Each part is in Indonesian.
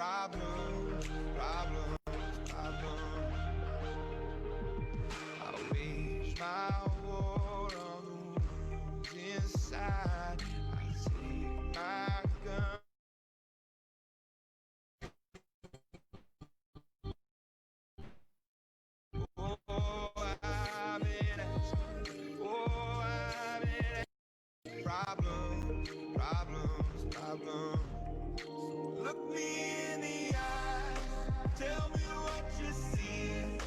Problems, problems, problems. I wage my war on the wounds inside. I take my gun. Oh, I've been asking. Oh, I've been asking. Problems, problems, problems. Look me in the eyes. Tell me what you see.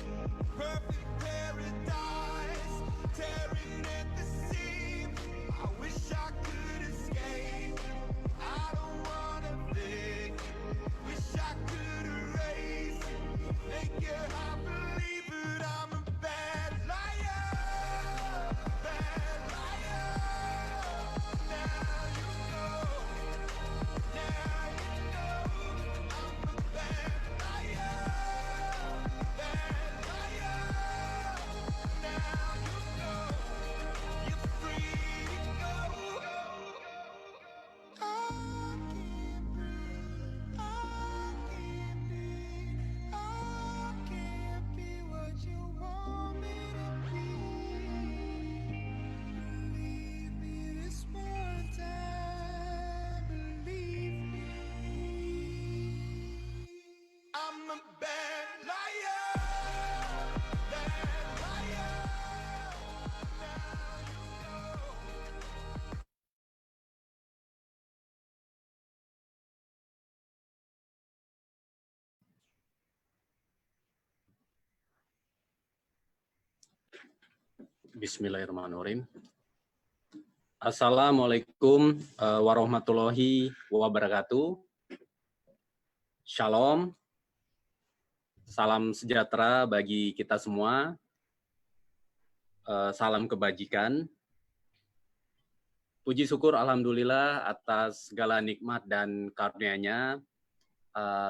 Perfect paradise, tearing at the seams. I wish I could escape. I don't wanna think. Wish I could erase. Make your heart believe it. I'm a bad liar. Bad liar. Now you know. Now you know. I'm a bad liar. Bad liar. Now you know. You're free to go. I can't breathe. I can't be. I can't be what you want me to be. Believe me this one time. Believe me. I'm a bad liar. Bad liar. Now you know. Bismillahirrahmanirrahim. Assalamualaikum warahmatullahi wabarakatuh. Shalom. Salam sejahtera bagi kita semua. Salam kebajikan. Puji syukur alhamdulillah atas segala nikmat dan karunia-Nya.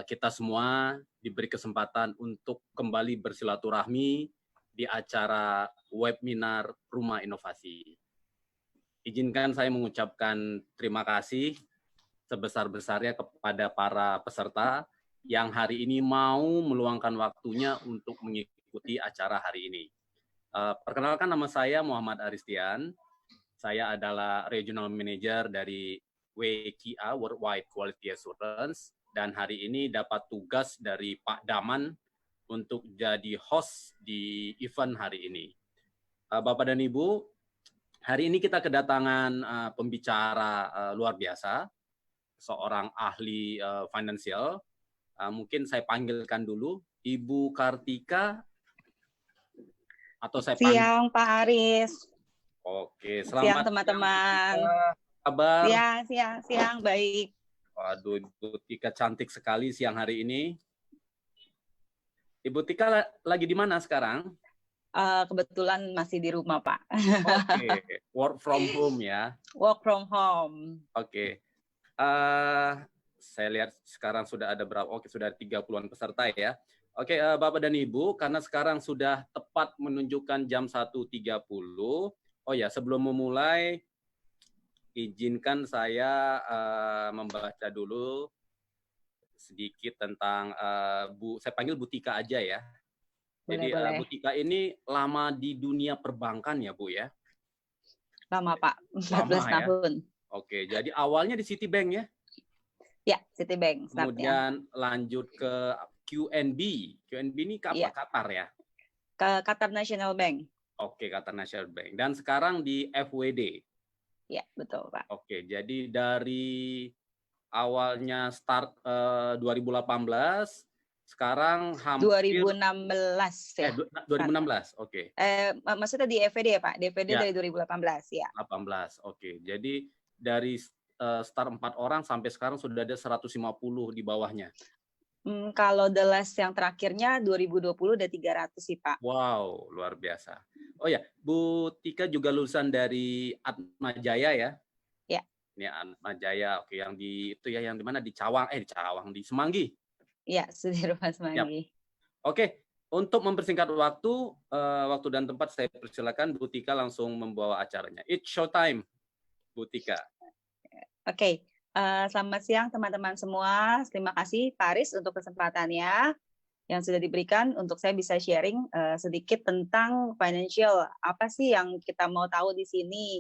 Kita semua diberi kesempatan untuk kembali bersilaturahmi di acara webinar Rumah Inovasi. Izinkan saya mengucapkan terima kasih sebesar-besarnya kepada para peserta yang hari ini mau meluangkan waktunya untuk mengikuti acara hari ini. Perkenalkan, nama saya Muhammad Aristian. Saya adalah Regional Manager dari WQA, Worldwide Quality Assurance, dan hari ini dapat tugas dari Pak Daman untuk jadi host di event hari ini. Bapak dan Ibu, hari ini kita kedatangan pembicara luar biasa, seorang ahli financial. Mungkin saya panggilkan dulu Ibu Kartika, atau saya panggil... Siang Pak Aris. Oke, selamat siang teman-teman. Kabar? Siang, baik. Waduh, Ibu Tika cantik sekali siang hari ini. Ibu Tika lagi di mana sekarang? Kebetulan masih di rumah, Pak. Oke, work from home ya. Work from home. Oke. Saya lihat sekarang sudah ada berapa? Oke, sudah 30-an peserta ya. Oke, Bapak dan Ibu, karena sekarang sudah tepat menunjukkan jam 1.30. Oh ya, sebelum memulai, izinkan saya membaca dulu sedikit tentang saya panggil Bu Tika aja ya. Jadi boleh. Bu Tika ini lama di dunia perbankan ya Bu ya? Lama Pak, 14 tahun. Ya? Oke, jadi awalnya di Citibank ya? Ya, Citibank. Kemudian lanjut ke QNB. QNB ini apa? Ya. Qatar ya? Ke Qatar National Bank. Oke, Qatar National Bank. Dan sekarang di FWD. Ya, betul Pak. Oke, jadi dari awalnya start 2018, sekarang hampir 2016 ya. 2016, oke. Maksudnya di FVD ya Pak, DVD ya. Dari 2018 ya. 18, oke. Jadi dari start 4 orang sampai sekarang sudah ada 150 di bawahnya. Kalau the last yang terakhirnya 2020 udah 300 sih Pak. Wow, luar biasa. Oh ya, Bu Tika juga lulusan dari Atmajaya ya? Ya. Ini Atmajaya, oke, yang di itu ya, yang di mana, di Cawang, di Semanggi. Iya, studi rumah Semanggi. Yap. Oke, untuk mempersingkat waktu dan tempat, saya persilakan Bu Tika langsung membawa acaranya. It's show time, Bu Tika. Oke. Selamat siang teman-teman semua. Terima kasih Pak Aris untuk kesempatannya yang sudah diberikan untuk saya bisa sharing sedikit tentang financial. Apa sih yang kita mau tahu di sini?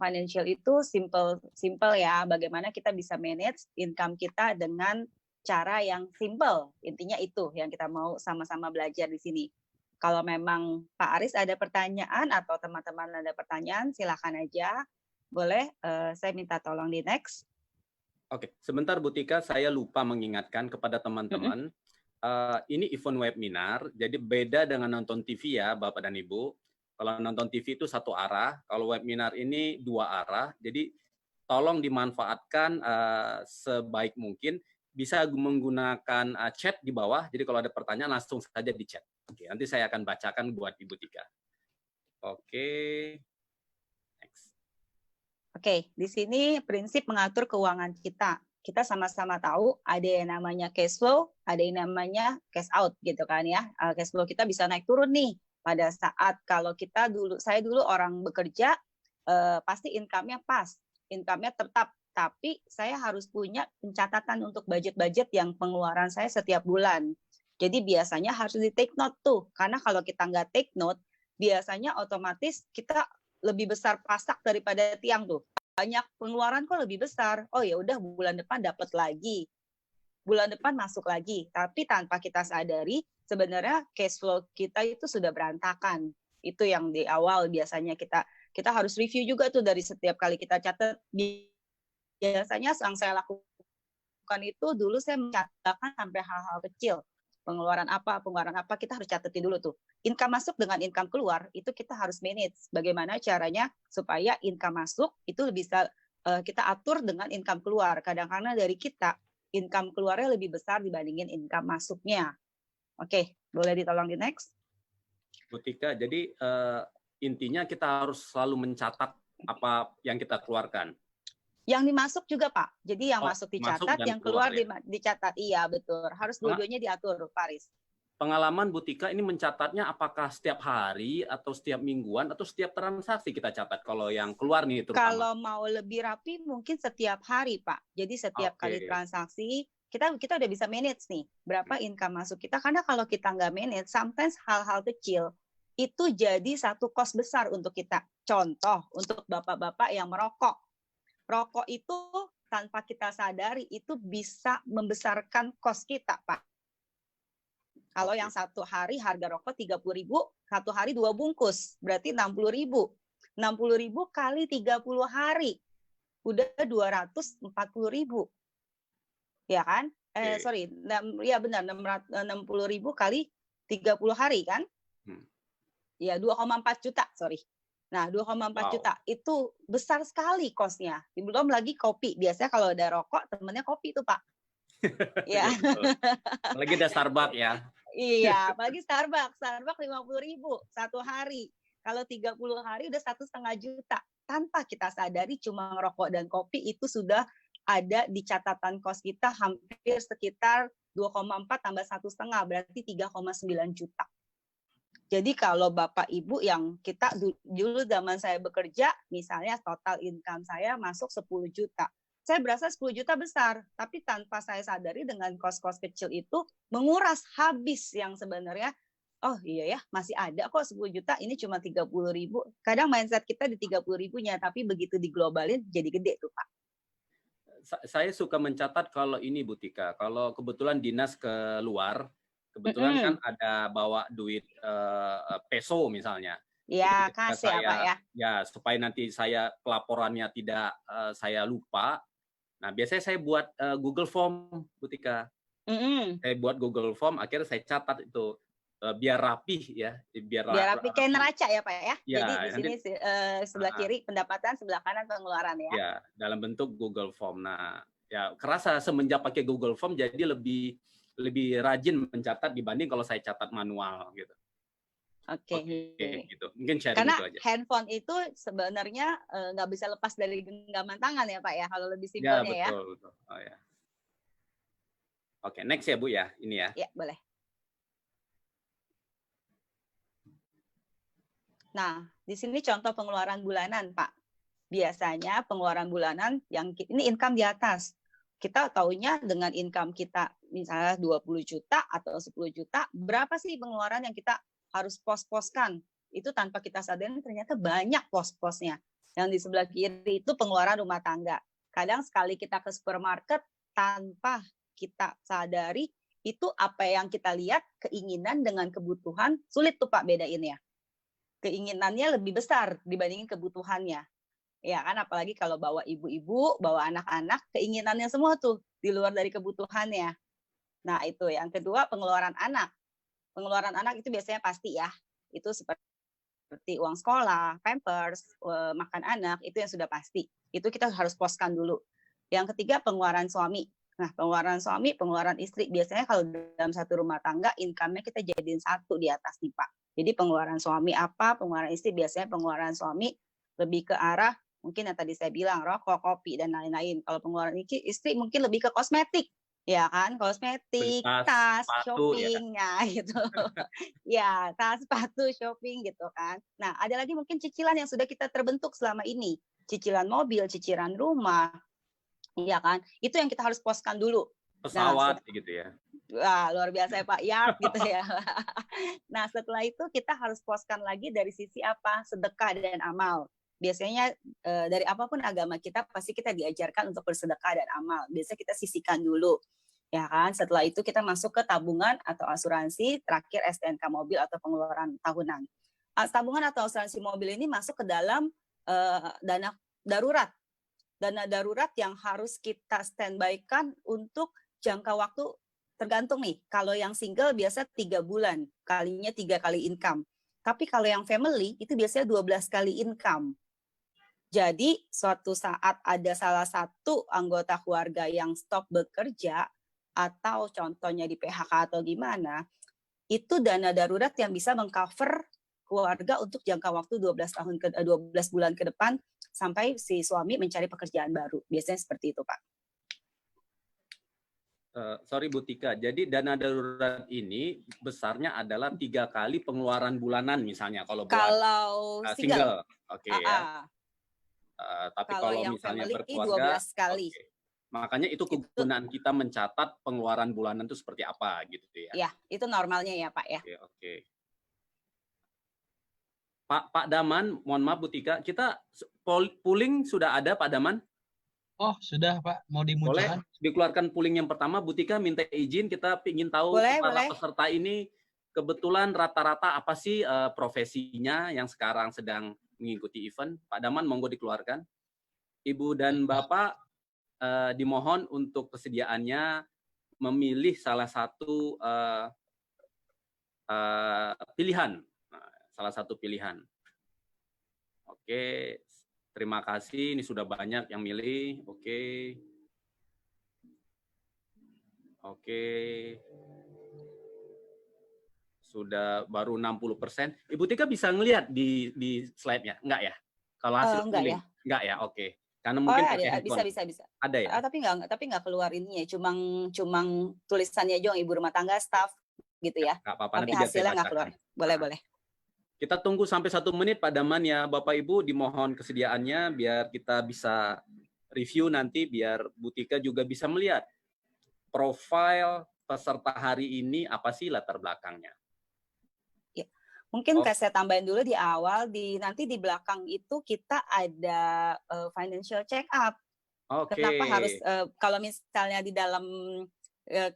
Financial itu simple ya. Bagaimana kita bisa manage income kita dengan cara yang simple. Intinya itu yang kita mau sama-sama belajar di sini. Kalau memang Pak Aris ada pertanyaan atau teman-teman ada pertanyaan, silakan aja. Boleh, saya minta tolong di next. Oke, sebentar Bu Tika, saya lupa mengingatkan kepada teman-teman. Ini event webinar, jadi beda dengan nonton TV ya, Bapak dan Ibu. Kalau nonton TV itu satu arah, kalau webinar ini dua arah. Jadi tolong dimanfaatkan sebaik mungkin. Bisa menggunakan chat di bawah, jadi kalau ada pertanyaan langsung saja di chat. Oke, nanti saya akan bacakan buat Ibu Tika. Oke, next. Oke, di sini prinsip mengatur keuangan kita. Kita sama-sama tahu ada yang namanya cash flow, ada yang namanya cash out gitu kan ya. Cash flow kita bisa naik turun nih pada saat kalau saya dulu orang bekerja pasti income-nya pas, income-nya tetap, tapi saya harus punya pencatatan untuk budget-budget yang pengeluaran saya setiap bulan. Jadi biasanya harus di take note tuh, karena kalau kita nggak take note, biasanya otomatis kita lebih besar pasak daripada tiang tuh. Banyak pengeluaran kok lebih besar. Oh ya udah bulan depan dapat lagi. Bulan depan masuk lagi. Tapi tanpa kita sadari sebenarnya cash flow kita itu sudah berantakan. Itu yang di awal biasanya kita harus review juga tuh dari setiap kali kita catat. Biasanya yang saya lakukan itu dulu saya mencatatkan sampai hal-hal kecil. Pengeluaran apa, kita harus catatin dulu tuh. Income masuk dengan income keluar, itu kita harus manage. Bagaimana caranya supaya income masuk, itu bisa kita atur dengan income keluar. Kadang-kadang dari kita, income keluarnya lebih besar dibandingin income masuknya. Oke, boleh ditolong di next? Bu Tika, jadi intinya kita harus selalu mencatat apa yang kita keluarkan. Yang dimasuk juga, Pak. Jadi yang masuk dicatat, masuk yang keluar ya? dicatat. Iya, betul. Harus dua-duanya diatur, Pak Aris. Pengalaman Bu Tika ini mencatatnya apakah setiap hari atau setiap mingguan atau setiap transaksi kita catat kalau yang keluar nih terutama? Kalau mau lebih rapi mungkin setiap hari, Pak. Jadi setiap kali transaksi kita udah bisa manage nih berapa income masuk kita, karena kalau kita nggak manage, sometimes hal-hal kecil itu jadi satu cost besar untuk kita. Contoh untuk bapak-bapak yang merokok. Rokok itu tanpa kita sadari itu bisa membesarkan cost kita, Pak. Kalau yang satu hari harga rokok 30.000, satu hari 2 bungkus, berarti 60.000. 60.000 kali 30 hari, udah 240.000. Ya kan? Ya benar, 60.000 kali 30 hari kan? Ya 2,4 juta, sorry. Nah, 2,4 juta itu besar sekali cost-nya. Belum lagi kopi. Biasanya kalau ada rokok, temennya kopi tuh, Pak. Ya. Apalagi ada Starbucks ya. Iya, apalagi Starbucks 50.000 satu hari. Kalau 30 hari udah 1,5 juta. Tanpa kita sadari cuma ngerokok dan kopi itu sudah ada di catatan cost kita hampir sekitar 2,4 tambah 1,5 berarti 3,9 juta. Jadi kalau Bapak Ibu yang kita dulu zaman saya bekerja, misalnya total income saya masuk 10 juta. Saya berasa 10 juta besar, tapi tanpa saya sadari dengan kos-kos kecil itu menguras habis yang sebenarnya, oh iya ya masih ada kok 10 juta, ini cuma 30.000. Kadang mindset kita di 30.000-nya, tapi begitu diglobalin jadi gede tuh Pak. Saya suka mencatat kalau ini Bu Tika, kalau kebetulan dinas keluar, kebetulan kan ada bawa duit peso misalnya. Ya, kasih ya Pak ya. Ya, supaya nanti saya pelaporannya tidak saya lupa. Nah, biasanya saya buat Google Form, Bu Tika. Saya buat Google Form, akhirnya saya catat itu biar rapih ya. Biar rapi kayak neraca ya Pak ya. Ya, jadi di sini sebelah kiri pendapatan, sebelah kanan pengeluaran ya. Ya, dalam bentuk Google Form. Nah, ya kerasa semenjak pakai Google Form jadi lebih rajin mencatat dibanding kalau saya catat manual gitu. Oke, gitu. Mungkin sharing karena itu aja. Handphone itu sebenarnya nggak bisa lepas dari genggaman tangan ya Pak ya, kalau lebih simpelnya ya. Betul. Oh ya. Oke, next ya Bu ya, ini ya. Ya, boleh. Nah, di sini contoh pengeluaran bulanan Pak. biasanya pengeluaran bulanan yang ini income di atas. Kita taunya dengan income kita misalnya 20 juta atau 10 juta, berapa sih pengeluaran yang kita harus pos-poskan? Itu tanpa kita sadari ternyata banyak pos-posnya. Yang di sebelah kiri itu pengeluaran rumah tangga. Kadang sekali kita ke supermarket tanpa kita sadari itu apa yang kita lihat, keinginan dengan kebutuhan, sulit tuh Pak bedain ya. Keinginannya lebih besar dibandingin kebutuhannya. Ya kan, apalagi kalau bawa ibu-ibu, bawa anak-anak, keinginannya semua tuh di luar dari kebutuhannya. Nah itu yang kedua, pengeluaran anak. Pengeluaran anak itu biasanya pasti ya, itu seperti uang sekolah, pampers, makan anak, itu yang sudah pasti. Itu kita harus poskan dulu. Yang ketiga, pengeluaran suami. Nah, pengeluaran suami, pengeluaran istri. Biasanya kalau dalam satu rumah tangga, income-nya kita jadiin satu di atas nih Pak. Jadi pengeluaran suami apa, pengeluaran istri, biasanya pengeluaran suami lebih ke arah mungkin yang tadi saya bilang rokok, kopi dan lain-lain. Kalau pengeluaran istri mungkin lebih ke kosmetik, ya kan? Kosmetik, tas, sepatu, ya. shopping, ya gitu. Ya, tas, sepatu, shopping gitu kan. Nah, ada lagi mungkin cicilan yang sudah kita terbentuk selama ini. Cicilan mobil, cicilan rumah, ya kan? Itu yang kita harus poskan dulu. Pesawat gitu ya. Wah, luar biasa ya Pak, yard gitu ya. Nah, setelah itu kita harus poskan lagi dari sisi apa? Sedekah dan amal. Biasanya dari apapun agama kita pasti kita diajarkan untuk bersedekah dan amal. Biasanya kita sisihkan dulu, ya kan. Setelah itu kita masuk ke tabungan atau asuransi, terakhir STNK mobil atau pengeluaran tahunan. Tabungan atau asuransi mobil ini masuk ke dalam dana darurat. Dana darurat yang harus kita standby-kan untuk jangka waktu tergantung nih. Kalau yang single biasa 3 bulan, kalinya 3 kali income. Tapi kalau yang family itu biasanya 12 kali income. Jadi suatu saat ada salah satu anggota keluarga yang stop bekerja atau contohnya di PHK atau gimana, itu dana darurat yang bisa mengcover keluarga untuk jangka waktu 12 bulan ke depan sampai si suami mencari pekerjaan baru. Biasanya seperti itu, Pak. Sorry Bu Tika, jadi dana darurat ini besarnya adalah 3 kali pengeluaran bulanan misalnya kalau buat single. Oke, ya. Tapi kalau yang misalnya family berkeluarga, 12 kali. Okay. Makanya itu kegunaan kita mencatat pengeluaran bulanan itu seperti apa gitu ya. Ya, itu normalnya ya Pak ya. Oke. Pak Daman, mohon maaf Bu Tika, kita pooling sudah ada Pak Daman? Oh, sudah Pak, mau dimunculkan. Boleh dikeluarkan pooling yang pertama, Bu Tika minta izin, kita ingin tahu para peserta ini kebetulan rata-rata apa sih profesinya yang sekarang sedang mengikuti event. Pak Daman, monggo dikeluarkan. Ibu dan Bapak dimohon untuk kesediaannya memilih salah satu pilihan. Salah satu pilihan. Oke, terima kasih. Ini sudah banyak yang milih. Oke. Sudah baru 60%. Ibu Tika bisa ngelihat di slide-nya? Enggak ya? Kalau hasil pooling? Enggak ya? Oke. Karena mungkin pakai handphone. Bisa. Ada ya? Tapi enggak keluar ininya, cuma tulisannya aja ibu rumah tangga, staff gitu ya. Enggak apa-apa, tapi hasilnya enggak keluar. Boleh. Kita tunggu sampai 1 menit Pak Daman ya Bapak Ibu, dimohon kesediaannya biar kita bisa review nanti, biar Bu Tika juga bisa melihat profil peserta hari ini apa sih latar belakangnya. Mungkin saya tambahin dulu di awal, nanti di belakang itu kita ada financial check up. Kenapa harus kalau misalnya di dalam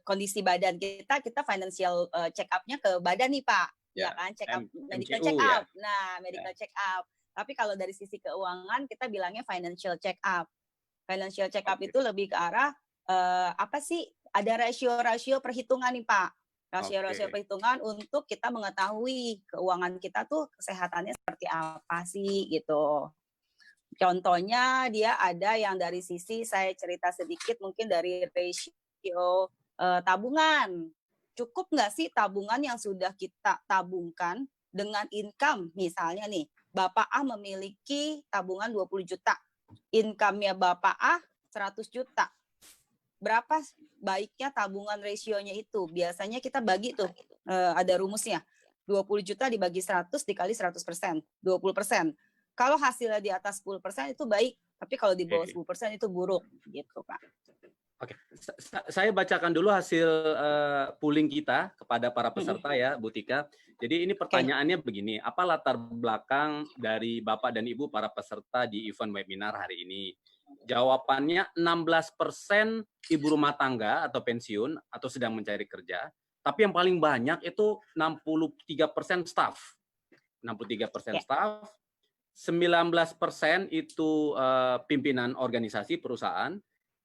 kondisi badan kita financial check up-nya ke badan nih Pak, ya kan, check up, medical check up. Ya? Nah, medical check up. Tapi kalau dari sisi keuangan kita bilangnya financial check up. Financial check up itu lebih ke arah apa sih? Ada rasio-rasio perhitungan nih Pak. Rasio-rasio perhitungan untuk kita mengetahui keuangan kita tuh kesehatannya seperti apa sih gitu. Contohnya dia ada yang dari sisi, saya cerita sedikit mungkin dari rasio tabungan. Cukup nggak sih tabungan yang sudah kita tabungkan dengan income? Misalnya nih, Bapak A memiliki tabungan 20 juta. Income-nya Bapak A 100 juta. Berapa baiknya tabungan rasionya itu? Biasanya kita bagi tuh, ada rumusnya. 20 juta dibagi 100 dikali 100%, 20%. Kalau hasilnya di atas 10% itu baik, tapi kalau di bawah Oke. 10% itu buruk gitu, Pak. Oke, saya bacakan dulu hasil polling kita kepada para peserta ya, Bu Tika. Jadi ini pertanyaannya begini, apa latar belakang dari Bapak dan Ibu para peserta di event webinar hari ini? Jawabannya 16% ibu rumah tangga atau pensiun atau sedang mencari kerja, tapi yang paling banyak itu 63% staff. 63% staff, 19% itu pimpinan organisasi perusahaan,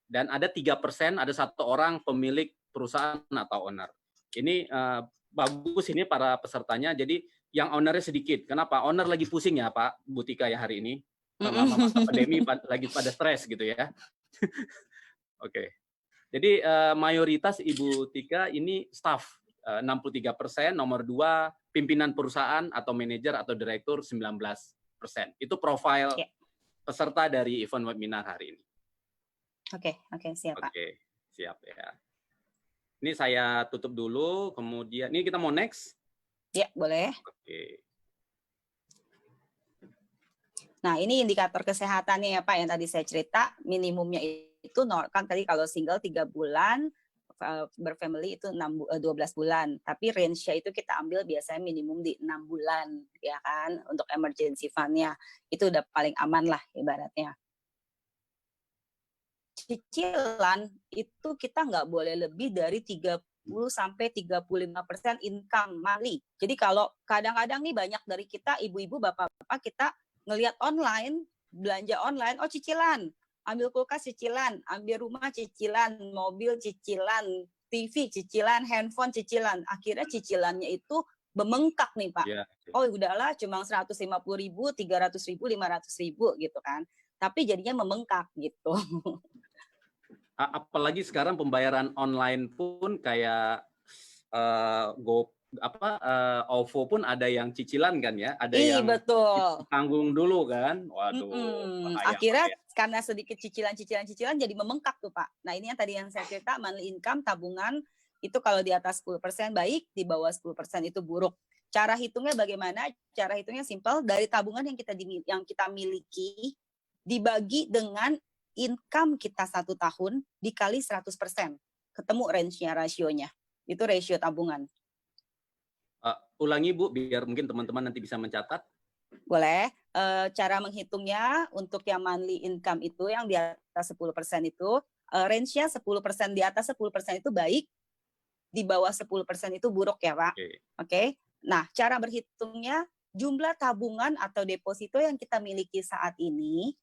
dan ada 3%, ada 1 orang pemilik perusahaan atau owner. Ini bagus ini para pesertanya, jadi yang ownernya sedikit. Kenapa? Owner lagi pusing ya Pak, Bu Tika ya hari ini. Selama masa pandemi lagi pada stres gitu ya. Oke. Jadi mayoritas Ibu Tika ini staff 63%, nomor 2 pimpinan perusahaan atau manajer atau direktur 19%. Itu profil peserta dari event webinar hari ini. Oke, siap Pak. Oke, siap ya. Ini saya tutup dulu, kemudian ini kita mau next. Ya, boleh. Oke. Nah, ini indikator kesehatannya ya Pak, yang tadi saya cerita, minimumnya itu kan tadi kalau single 3 bulan, berfamily itu 12 bulan, tapi range-nya itu kita ambil biasanya minimum di 6 bulan, ya kan, untuk emergency fund-nya. Itu udah paling aman lah ibaratnya. Cicilan itu kita nggak boleh lebih dari 30-35% income monthly. Jadi kalau kadang-kadang nih banyak dari kita, ibu-ibu, bapak-bapak, kita ngelihat online, belanja online, oh cicilan, ambil kulkas cicilan, ambil rumah cicilan, mobil cicilan, TV cicilan, handphone cicilan. Akhirnya cicilannya itu membengkak nih Pak. Ya. Oh udahlah cuma 150.000, 300.000, 500.000 gitu kan. Tapi jadinya membengkak gitu. Apalagi sekarang pembayaran online pun kayak OVO pun ada yang cicilan kan ya, ada yang betul. tanggung dulu kan, waduh. Akhirnya karena sedikit cicilan jadi membengkak tuh Pak. Nah ini yang tadi yang saya cerita, monthly income, tabungan, itu kalau di atas 10% baik, di bawah 10% itu buruk. Cara hitungnya bagaimana? Cara hitungnya simpel, dari tabungan yang kita miliki, dibagi dengan income kita 1 tahun, dikali 100%. Ketemu range-nya, rasionya. Itu rasio tabungan. Ulangi Bu, biar mungkin teman-teman nanti bisa mencatat. Boleh. Cara menghitungnya untuk yang monthly income itu yang di atas 10% itu, range-nya 10%, di atas 10% itu baik, di bawah 10% itu buruk ya Pak. Oke. Nah, cara berhitungnya, jumlah tabungan atau deposito yang kita miliki saat ini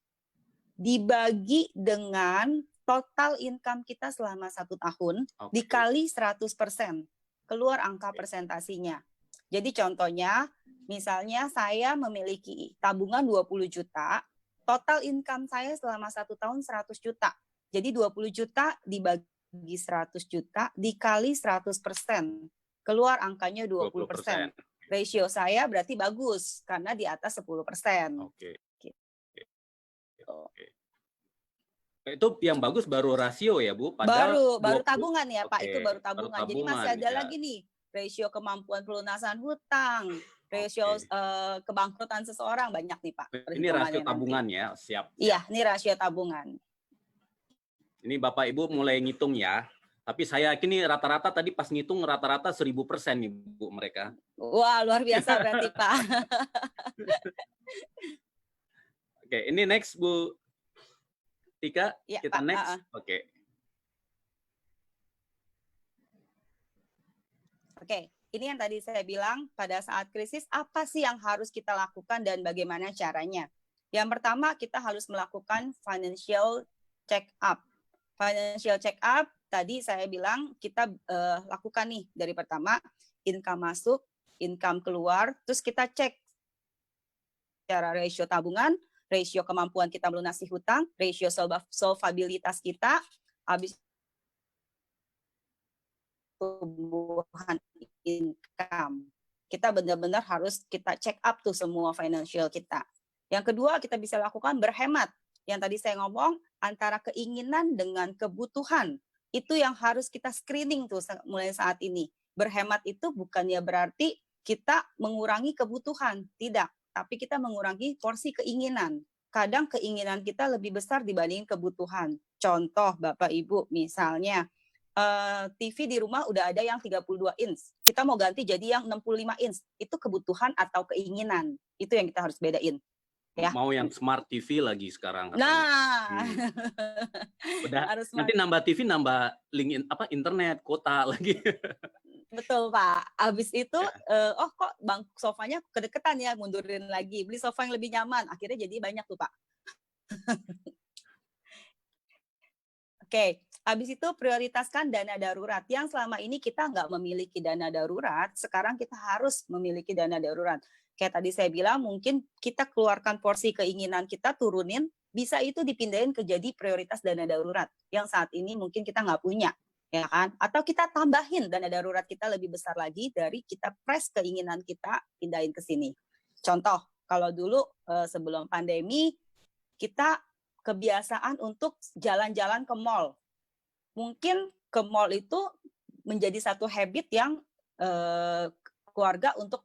dibagi dengan total income kita selama 1 tahun, dikali 100%. Keluar angka persentasinya. Jadi contohnya, misalnya saya memiliki tabungan 20 juta, total income saya selama 1 tahun 100 juta. Jadi 20 juta dibagi 100 juta dikali 100%. Keluar angkanya 20%. Ratio saya berarti bagus, karena di atas 10%. Oke. Itu yang bagus baru rasio ya Bu? Baru tabungan ya Pak, itu baru tabungan. Jadi masih ada ya. lagi nih, rasio kemampuan pelunasan hutang, rasio kebangkrutan seseorang, banyak nih Pak. Ini rasio tabungan ya, siap. Iya, ini rasio tabungan. Ini Bapak Ibu mulai ngitung ya. Tapi saya yakin nih rata-rata tadi pas ngitung rata-rata 1000% nih Bu mereka. Wah, luar biasa berarti Pak. Oke, ini next Bu Tika, ya, kita Pak. next. Oke. Oke, ini yang tadi saya bilang, pada saat krisis apa sih yang harus kita lakukan dan bagaimana caranya? Yang pertama, kita harus melakukan financial check up. Financial check up, tadi saya bilang kita lakukan nih, dari pertama, income masuk, income keluar, terus kita cek secara rasio tabungan, rasio kemampuan kita melunasi hutang, rasio solvabilitas kita, habis tumbuhan income. Kita benar-benar harus kita check up tuh semua financial kita. Yang kedua, kita bisa lakukan berhemat. Yang tadi saya ngomong, antara keinginan dengan kebutuhan. Itu yang harus kita screening tuh mulai saat ini. Berhemat itu bukannya berarti kita mengurangi kebutuhan, tidak. tapi kita mengurangi porsi keinginan. Kadang keinginan kita lebih besar dibanding kebutuhan. Contoh Bapak Ibu, misalnya TV di rumah udah ada yang 32 inch. Kita mau ganti jadi yang 65 inch. Itu kebutuhan atau keinginan. Itu yang kita harus bedain. Ya. Mau yang smart TV lagi sekarang katanya. Nah, Udah harus nanti nambah TV, nambah link internet, kuota lagi. betul Pak. Habis itu, oh kok bang sofanya kedeketan ya, mundurin lagi. Beli sofa yang lebih nyaman. Akhirnya jadi banyak tuh Pak. Oke, habis itu prioritaskan dana darurat. Yang selama ini kita nggak memiliki dana darurat, sekarang kita harus memiliki dana darurat. Kayak tadi saya bilang, mungkin kita keluarkan porsi keinginan kita, turunin, bisa itu dipindahin ke jadi prioritas dana darurat. Yang saat ini mungkin kita nggak punya, ya kan? Atau kita tambahin dana darurat kita lebih besar lagi dari kita press keinginan kita, pindahin ke sini. Contoh, kalau dulu sebelum pandemi, kita kebiasaan untuk jalan-jalan ke mall. Mungkin ke mall itu menjadi satu habit yang keluarga untuk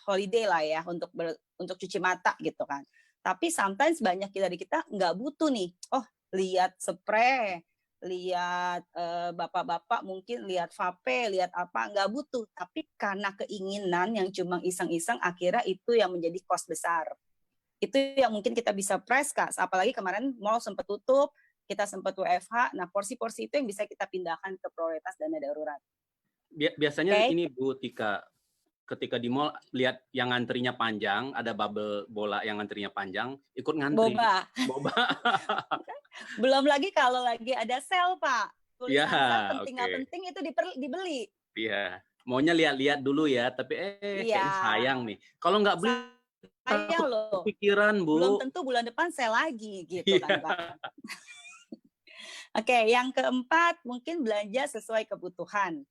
holiday lah ya, untuk cuci mata gitu kan. Tapi sometimes banyak dari kita nggak butuh nih. Oh, lihat spray, lihat bapak-bapak mungkin lihat vape, lihat apa, nggak butuh. Tapi karena keinginan yang cuma iseng-iseng, akhirnya itu yang menjadi cost besar. Itu yang mungkin kita bisa press, Kak. Apalagi kemarin mall sempat tutup, kita sempat WFH. Nah, porsi-porsi itu yang bisa kita pindahkan ke prioritas dana darurat. Biasanya ini Bu Tika, ketika di mall lihat yang ngantrinya panjang, ada bubble bola yang ngantrinya panjang, ikut ngantri. Boba. Belum lagi kalau lagi ada sale, Pak. Tulisan sale penting nggak penting itu dibeli. Iya. Maunya lihat-lihat dulu ya, tapi kayaknya sayang nih. Kalau nggak beli, sayang loh. Pikiran, Bu. Belum tentu bulan depan sale lagi gitu kan, Pak. Oke, yang keempat mungkin belanja sesuai kebutuhan.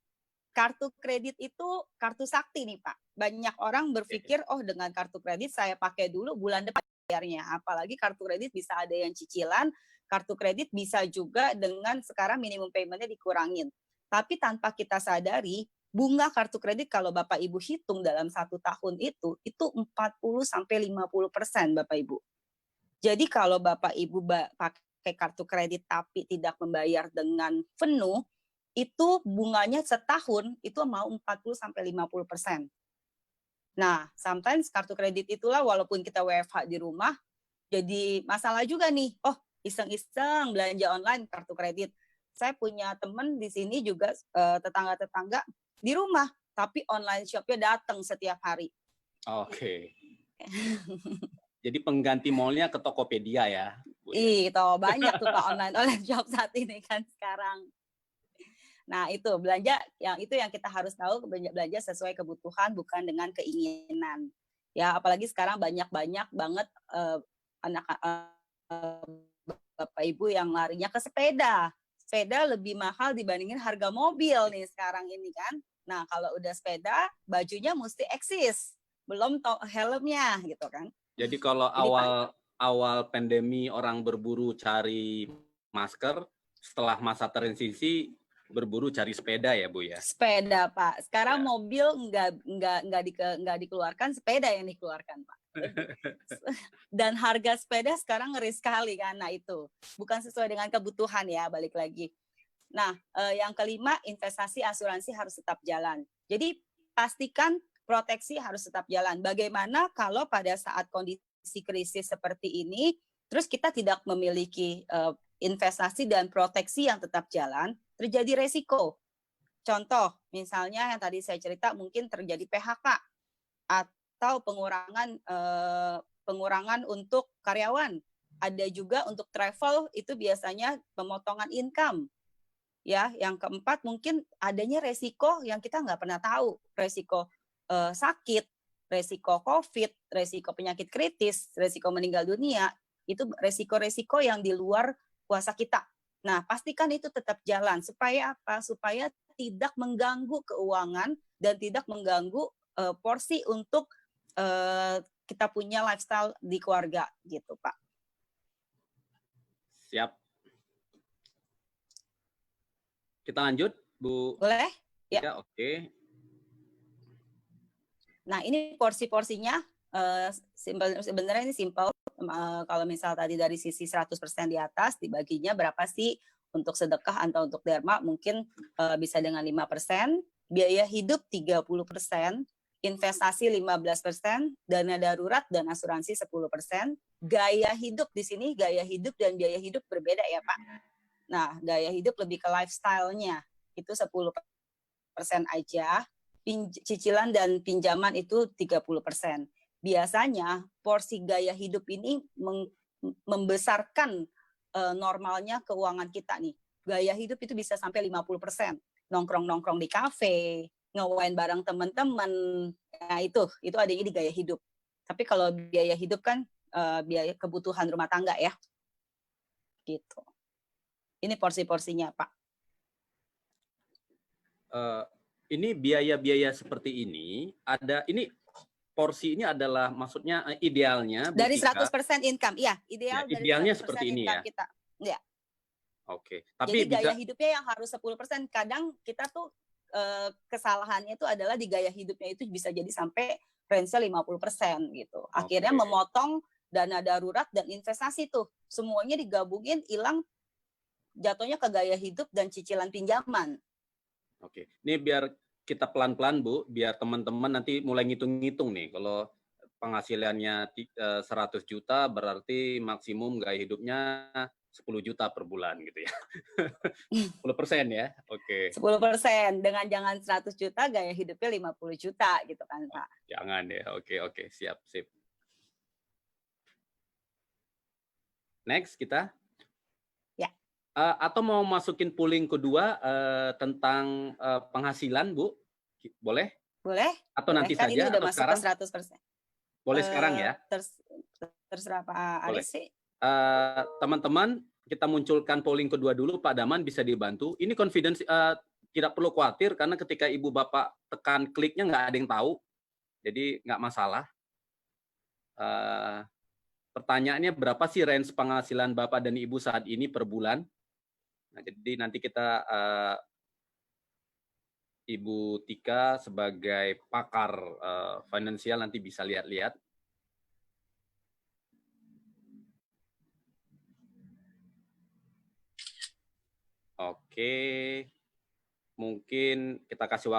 Kartu kredit itu kartu sakti nih Pak. Banyak orang berpikir, oh dengan kartu kredit saya pakai dulu bulan depan bayarnya. Apalagi kartu kredit bisa ada yang cicilan, kartu kredit bisa juga dengan sekarang minimum payment-nya dikurangin. Tapi tanpa kita sadari, bunga kartu kredit kalau Bapak Ibu hitung dalam 1 tahun itu 40-50% Bapak Ibu. Jadi kalau Bapak Ibu pakai kartu kredit tapi tidak membayar dengan penuh, itu bunganya setahun itu mau 40-50%. Nah, sometimes kartu kredit itulah walaupun kita WFH di rumah, jadi masalah juga nih. Oh, iseng-iseng belanja online kartu kredit. Saya punya teman di sini juga tetangga-tetangga di rumah, tapi online shop-nya datang setiap hari. Oke. Jadi pengganti mall-nya ke Tokopedia ya, Bu? Itu banyak tuh Pak online shop saat ini kan sekarang. Nah, itu belanja yang kita harus tahu, belanja sesuai kebutuhan bukan dengan keinginan. Ya, apalagi sekarang banyak banget anak Bapak Ibu yang larinya ke sepeda. Sepeda lebih mahal dibandingin harga mobil nih sekarang ini kan. Nah, kalau udah sepeda, bajunya mesti eksis, belum helmnya gitu kan. Jadi kalau awal pandemi orang berburu cari masker, setelah masa transisi berburu cari sepeda ya Bu ya. Sepeda Pak. Sekarang mobil nggak dikeluarkan, sepeda yang dikeluarkan Pak. Dan harga sepeda sekarang ngeri sekali kan. Nah itu bukan sesuai dengan kebutuhan ya, balik lagi. Nah yang kelima, investasi asuransi harus tetap jalan. Jadi pastikan proteksi harus tetap jalan. Bagaimana kalau pada saat kondisi krisis seperti ini, terus kita tidak memiliki investasi dan proteksi yang tetap jalan, terjadi resiko. Contoh, misalnya yang tadi saya cerita mungkin terjadi PHK atau pengurangan untuk karyawan. Ada juga untuk travel itu biasanya pemotongan income. Ya, yang keempat mungkin adanya resiko yang kita nggak pernah tahu, resiko sakit, resiko COVID, resiko penyakit kritis, resiko meninggal dunia, itu resiko-resiko yang di luar kuasa kita. Nah, pastikan itu tetap jalan. Supaya apa? Supaya tidak mengganggu keuangan dan tidak mengganggu porsi untuk kita punya lifestyle di keluarga, gitu, Pak. Siap. Kita lanjut, Bu. Boleh? Ya, oke. Nah, ini porsi-porsinya Sebenarnya ini simple. Kalau misal tadi dari sisi 100% di atas, dibaginya berapa sih untuk sedekah atau untuk derma, mungkin bisa dengan 5%, biaya hidup 30%, investasi 15%, dana darurat dan asuransi 10%. Gaya hidup di sini, gaya hidup dan biaya hidup berbeda ya Pak. Nah, gaya hidup lebih ke lifestyle-nya, itu 10% aja. Cicilan dan pinjaman itu 30%. Biasanya porsi gaya hidup ini membesarkan normalnya keuangan kita nih. Gaya hidup itu bisa sampai 50%. Nongkrong-nongkrong di kafe, nge-wine bareng teman-teman. Nah, itu adanya di gaya hidup. Tapi kalau biaya hidup kan biaya kebutuhan rumah tangga ya. Gitu. Ini porsi-porsinya, Pak. Ini biaya-biaya seperti ini ini porsi ini adalah maksudnya idealnya dari Tika, 100% income. Iya, ideal ya, dari idealnya 100% seperti ini income ya. kita. Ya. Oke. Tapi jadi gaya hidupnya yang harus 10%. Kadang kita tuh kesalahannya itu adalah di gaya hidupnya itu bisa jadi sampai range 50% gitu. Akhirnya memotong dana darurat dan investasi tuh. Semuanya digabungin, hilang, jatuhnya ke gaya hidup dan cicilan pinjaman. Oke. Ini biar kita pelan-pelan Bu, biar teman-teman nanti mulai ngitung-ngitung nih. Kalau penghasilannya 100 juta berarti maksimum gaya hidupnya 10 juta per bulan gitu ya. 10% ya. Oke. 10%. Dengan jangan 100 juta, gaya hidupnya 50 juta gitu kan Pak. Jangan ya. Oke. Siap. Next kita. Ya. Atau mau masukin pooling kedua tentang penghasilan, Bu? Boleh? Boleh. Atau boleh. nanti Kan saja ini udah atau masuk sekarang? ke 100%. Boleh sekarang ya? Terserah Pak Aris sih. Teman-teman, kita munculkan polling kedua dulu. Pak Daman bisa dibantu. Ini confidence, tidak perlu khawatir karena ketika Ibu Bapak tekan kliknya nggak ada yang tahu. Jadi nggak masalah. Pertanyaannya berapa sih range penghasilan Bapak dan Ibu saat ini per bulan? Nah, jadi nanti kita Ibu Tika sebagai pakar finansial nanti bisa lihat-lihat. Oke, mungkin kita kasih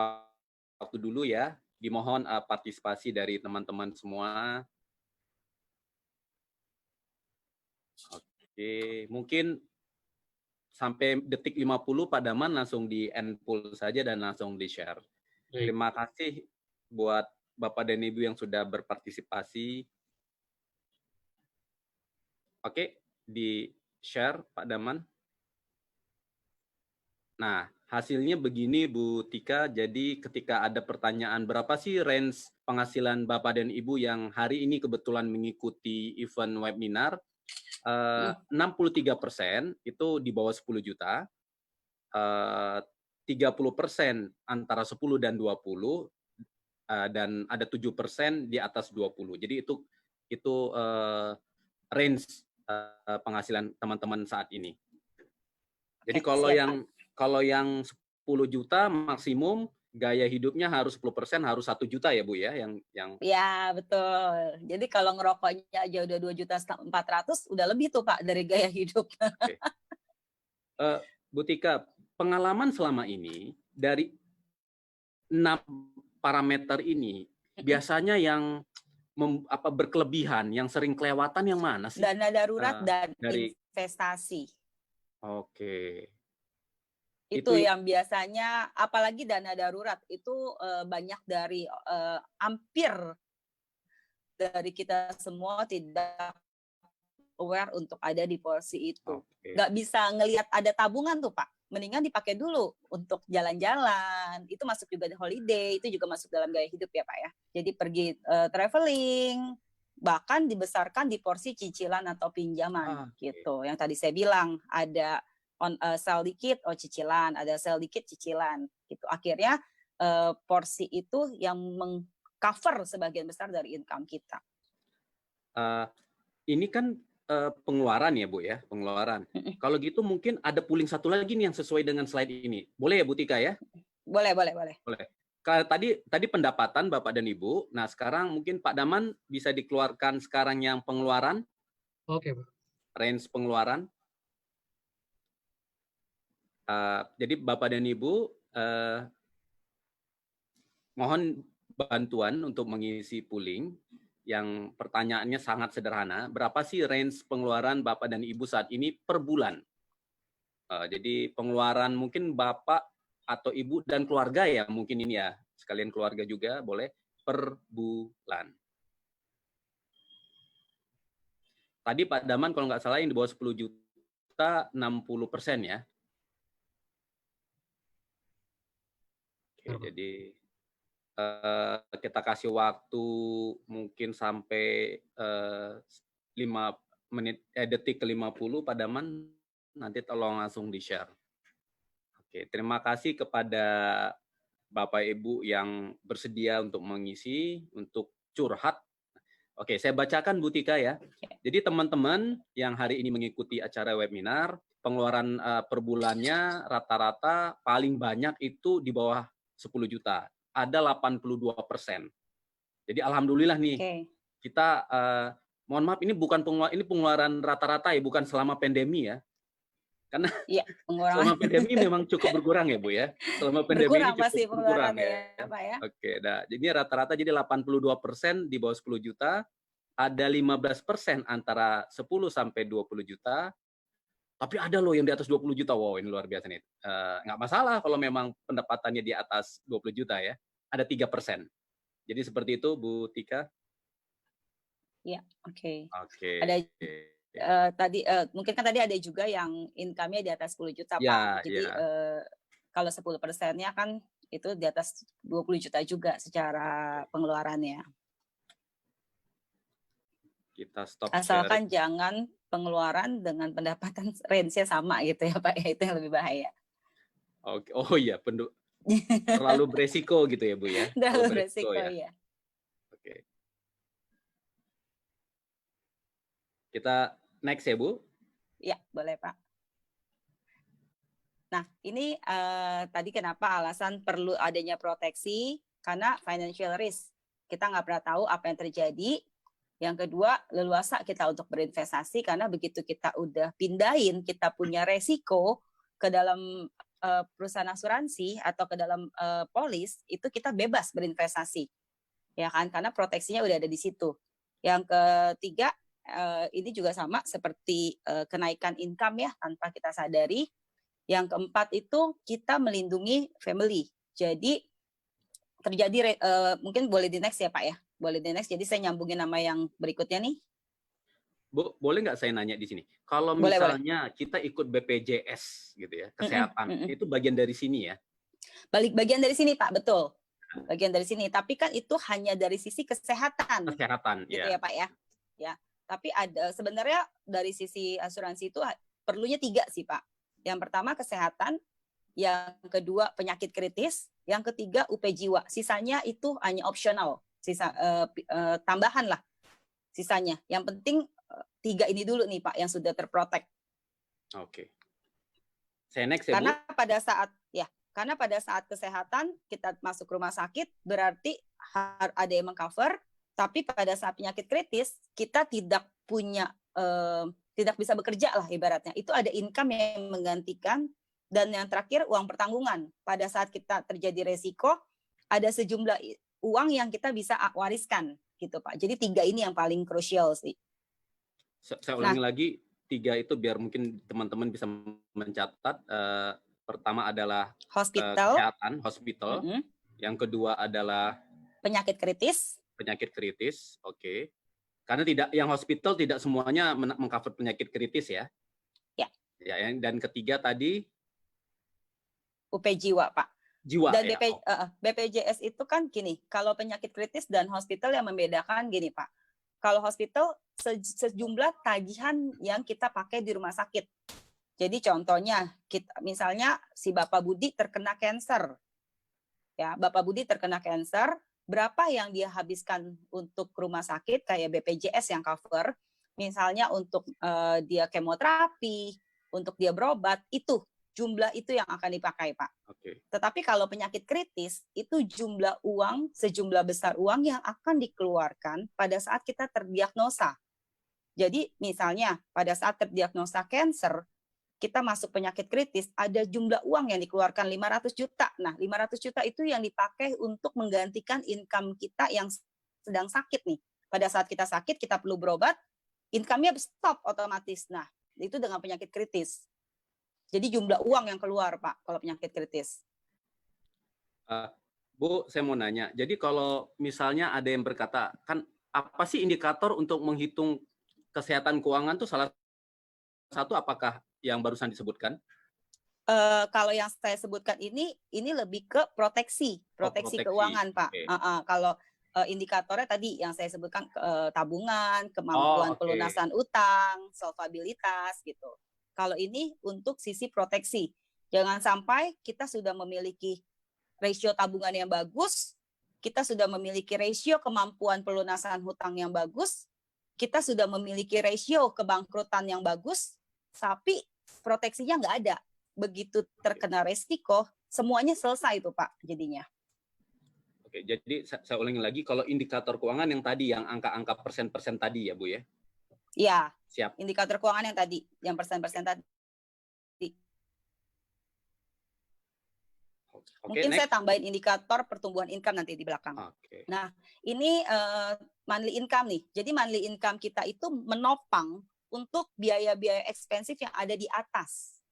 waktu dulu ya. Dimohon partisipasi dari teman-teman semua. Oke, mungkin sampai detik 50 Pak Daman langsung di end poll saja dan langsung di-share. Terima kasih buat Bapak dan Ibu yang sudah berpartisipasi. Oke, di-share Pak Daman. Nah, hasilnya begini Bu Tika, jadi ketika ada pertanyaan berapa sih range penghasilan Bapak dan Ibu yang hari ini kebetulan mengikuti event webinar, 63% itu di bawah 10 juta, 30% antara 10 dan 20, dan ada 7% di atas 20. Jadi itu range penghasilan teman-teman saat ini. Jadi kalau yang 10 juta maksimum gaya hidupnya harus 10% harus 1 juta ya Bu ya yang Ya, betul. Jadi kalau ngerokoknya aja udah 2.400.000 udah lebih tuh Pak dari gaya hidup. Okay. Bu Tika, pengalaman selama ini dari 6 parameter ini biasanya yang berkelebihan, yang sering kelewatan yang mana sih? Dana darurat dan dari investasi. Oke. Itu yang biasanya, apalagi dana darurat itu banyak dari hampir dari kita semua tidak aware untuk ada di porsi itu. Nggak bisa ngelihat ada tabungan tuh Pak. Mendingan dipakai dulu untuk jalan-jalan. Itu masuk juga di holiday, itu juga masuk dalam gaya hidup ya Pak ya. Jadi pergi traveling, bahkan dibesarkan di porsi cicilan atau pinjaman gitu. Yang tadi saya bilang ada sell dikit, cicilan, ada sell dikit, cicilan, gitu. Akhirnya porsi itu yang mengcover sebagian besar dari income kita. Ini kan pengeluaran ya Bu ya, pengeluaran. Kalau gitu mungkin ada pooling satu lagi nih yang sesuai dengan slide ini. Boleh ya Bu Tika ya? Boleh. Tadi pendapatan Bapak dan Ibu. Nah, sekarang mungkin Pak Daman bisa dikeluarkan sekarang yang pengeluaran, Oke, Pak. range pengeluaran. Jadi Bapak dan Ibu mohon bantuan untuk mengisi pooling. Yang pertanyaannya sangat sederhana. Berapa sih range pengeluaran Bapak dan Ibu saat ini per bulan? Jadi pengeluaran mungkin Bapak atau Ibu dan keluarga ya, mungkin ini ya, sekalian keluarga juga boleh, per bulan. Tadi Pak Daman kalau nggak salah yang di bawah 10 juta 60% ya. Oke, jadi kita kasih waktu mungkin sampai 5 menit, detik ke 50 Pak Daman, nanti tolong langsung di-share. Oke, terima kasih kepada Bapak Ibu yang bersedia untuk mengisi, untuk curhat. Oke, saya bacakan Bu Tika ya. Jadi teman-teman yang hari ini mengikuti acara webinar, pengeluaran per bulannya rata-rata paling banyak itu di bawah 10 juta. Ada 82%. Jadi alhamdulillah nih, kita mohon maaf ini bukan pengeluaran rata-rata ya, bukan selama pandemi ya. Karena selama pandemi memang cukup berkurang ya Bu ya. Selama pandemi berkurang ini pasti cukup berkurang ya Pak ya. Oke, nah jadi rata-rata jadi 82% di bawah 10 juta, ada 15% antara 10 sampai 20 juta. Tapi ada loh yang di atas 20 juta. Wow, ini luar biasa nih. Nggak masalah kalau memang pendapatannya di atas 20 juta ya. Ada 3%. Jadi seperti itu Bu Tika. Iya, oke. Oke. Ada tadi mungkin kan tadi ada juga yang income-nya di atas 10 juta Pak. Jadi kalau 10%-nya kan itu di atas 20 juta juga secara pengeluarannya. Kita stop. Asalkan jangan pengeluaran dengan pendapatan range-nya sama gitu ya Pak, ya itu yang lebih bahaya. Oke. Oh iya, terlalu beresiko gitu ya Bu ya. Terlalu beresiko ya. Oke. Kita next ya Bu. Ya, boleh Pak. Nah, ini tadi kenapa alasan perlu adanya proteksi, karena financial risk. Kita nggak pernah tahu apa yang terjadi. Yang kedua, leluasa kita untuk berinvestasi karena begitu kita udah pindahin, kita punya resiko ke dalam perusahaan asuransi atau ke dalam polis, itu kita bebas berinvestasi. Ya kan? Karena proteksinya udah ada di situ. Yang ketiga, ini juga sama seperti kenaikan income ya tanpa kita sadari. Yang keempat itu kita melindungi family. Jadi terjadi mungkin boleh di next ya Pak ya. Boleh di next. Jadi saya nyambungin nama yang berikutnya nih. Bu, boleh nggak saya nanya di sini? Kalau misalnya kita ikut BPJS gitu ya, kesehatan, itu bagian dari sini ya? Bagian dari sini Pak, betul. Bagian dari sini. Tapi kan itu hanya dari sisi kesehatan. Kesehatan, gitu ya Pak ya. Ya. Tapi ada sebenarnya dari sisi asuransi itu perlunya 3 sih Pak. Yang pertama kesehatan, yang kedua penyakit kritis, yang ketiga UP jiwa. Sisanya itu hanya opsional, tambahan lah sisanya. Yang penting 3 ini dulu nih Pak yang sudah terprotek. Oke. Saya next ya karena Bu. Karena pada saat kesehatan kita masuk rumah sakit berarti ada yang mengcover, tapi pada saat penyakit kritis kita tidak punya tidak bisa bekerja lah ibaratnya. Itu ada income yang menggantikan. Dan yang terakhir uang pertanggungan. Pada saat kita terjadi resiko, ada sejumlah uang yang kita bisa wariskan gitu Pak. Jadi 3 ini yang paling krusial sih. Saya ulangi lagi 3 itu biar mungkin teman-teman bisa mencatat. Pertama adalah kesehatan, hospital. Yang kedua adalah penyakit kritis. Oke. Karena yang hospital tidak semuanya mengcover penyakit kritis ya. Ya, dan ketiga tadi UP jiwa, Pak. Jiwa. Dan BPJS itu kan gini, kalau penyakit kritis dan hospital yang membedakan gini, Pak. Kalau hospital sejumlah tagihan yang kita pakai di rumah sakit. Jadi contohnya, misalnya si Bapak Budi terkena kanker. Ya, Bapak Budi terkena kanker, berapa yang dia habiskan untuk rumah sakit kayak BPJS yang cover, misalnya untuk dia kemoterapi, untuk dia berobat, itu jumlah itu yang akan dipakai, Pak. Oke. Tetapi kalau penyakit kritis, itu jumlah uang, sejumlah besar uang yang akan dikeluarkan pada saat kita terdiagnosa. Jadi misalnya pada saat terdiagnosa cancer, kita masuk penyakit kritis, ada jumlah uang yang dikeluarkan 500 juta. Nah, 500 juta itu yang dipakai untuk menggantikan income kita yang sedang sakit nih. Pada saat kita sakit, kita perlu berobat, income-nya stop otomatis. Nah, itu dengan penyakit kritis. Jadi jumlah uang yang keluar, Pak, kalau penyakit kritis. Bu, saya mau nanya. Jadi kalau misalnya ada yang berkata, kan apa sih indikator untuk menghitung kesehatan keuangan tuh salah satu apakah yang barusan disebutkan? Kalau yang saya sebutkan ini lebih ke proteksi proteksi. keuangan, Pak. Oke. Kalau indikatornya tadi yang saya sebutkan tabungan, kemampuan oke. pelunasan utang, solvabilitas gitu. Kalau ini untuk sisi proteksi. Jangan sampai kita sudah memiliki rasio tabungan yang bagus, kita sudah memiliki rasio kemampuan pelunasan hutang yang bagus, kita sudah memiliki rasio kebangkrutan yang bagus, tapi proteksinya nggak ada. Begitu terkena resiko, semuanya selesai itu, Pak, jadinya. Oke, jadi saya ulangi lagi, kalau indikator keuangan yang tadi, yang angka-angka persen-persen tadi ya, Bu ya? Ya, Siap. indikator keuangan yang tadi, yang persen-persen tadi. Oke, Mungkin next. saya tambahin indikator pertumbuhan income nanti di belakang. Oke. Nah, ini monthly income nih. Jadi monthly income kita itu menopang untuk biaya-biaya ekspensif yang ada di atas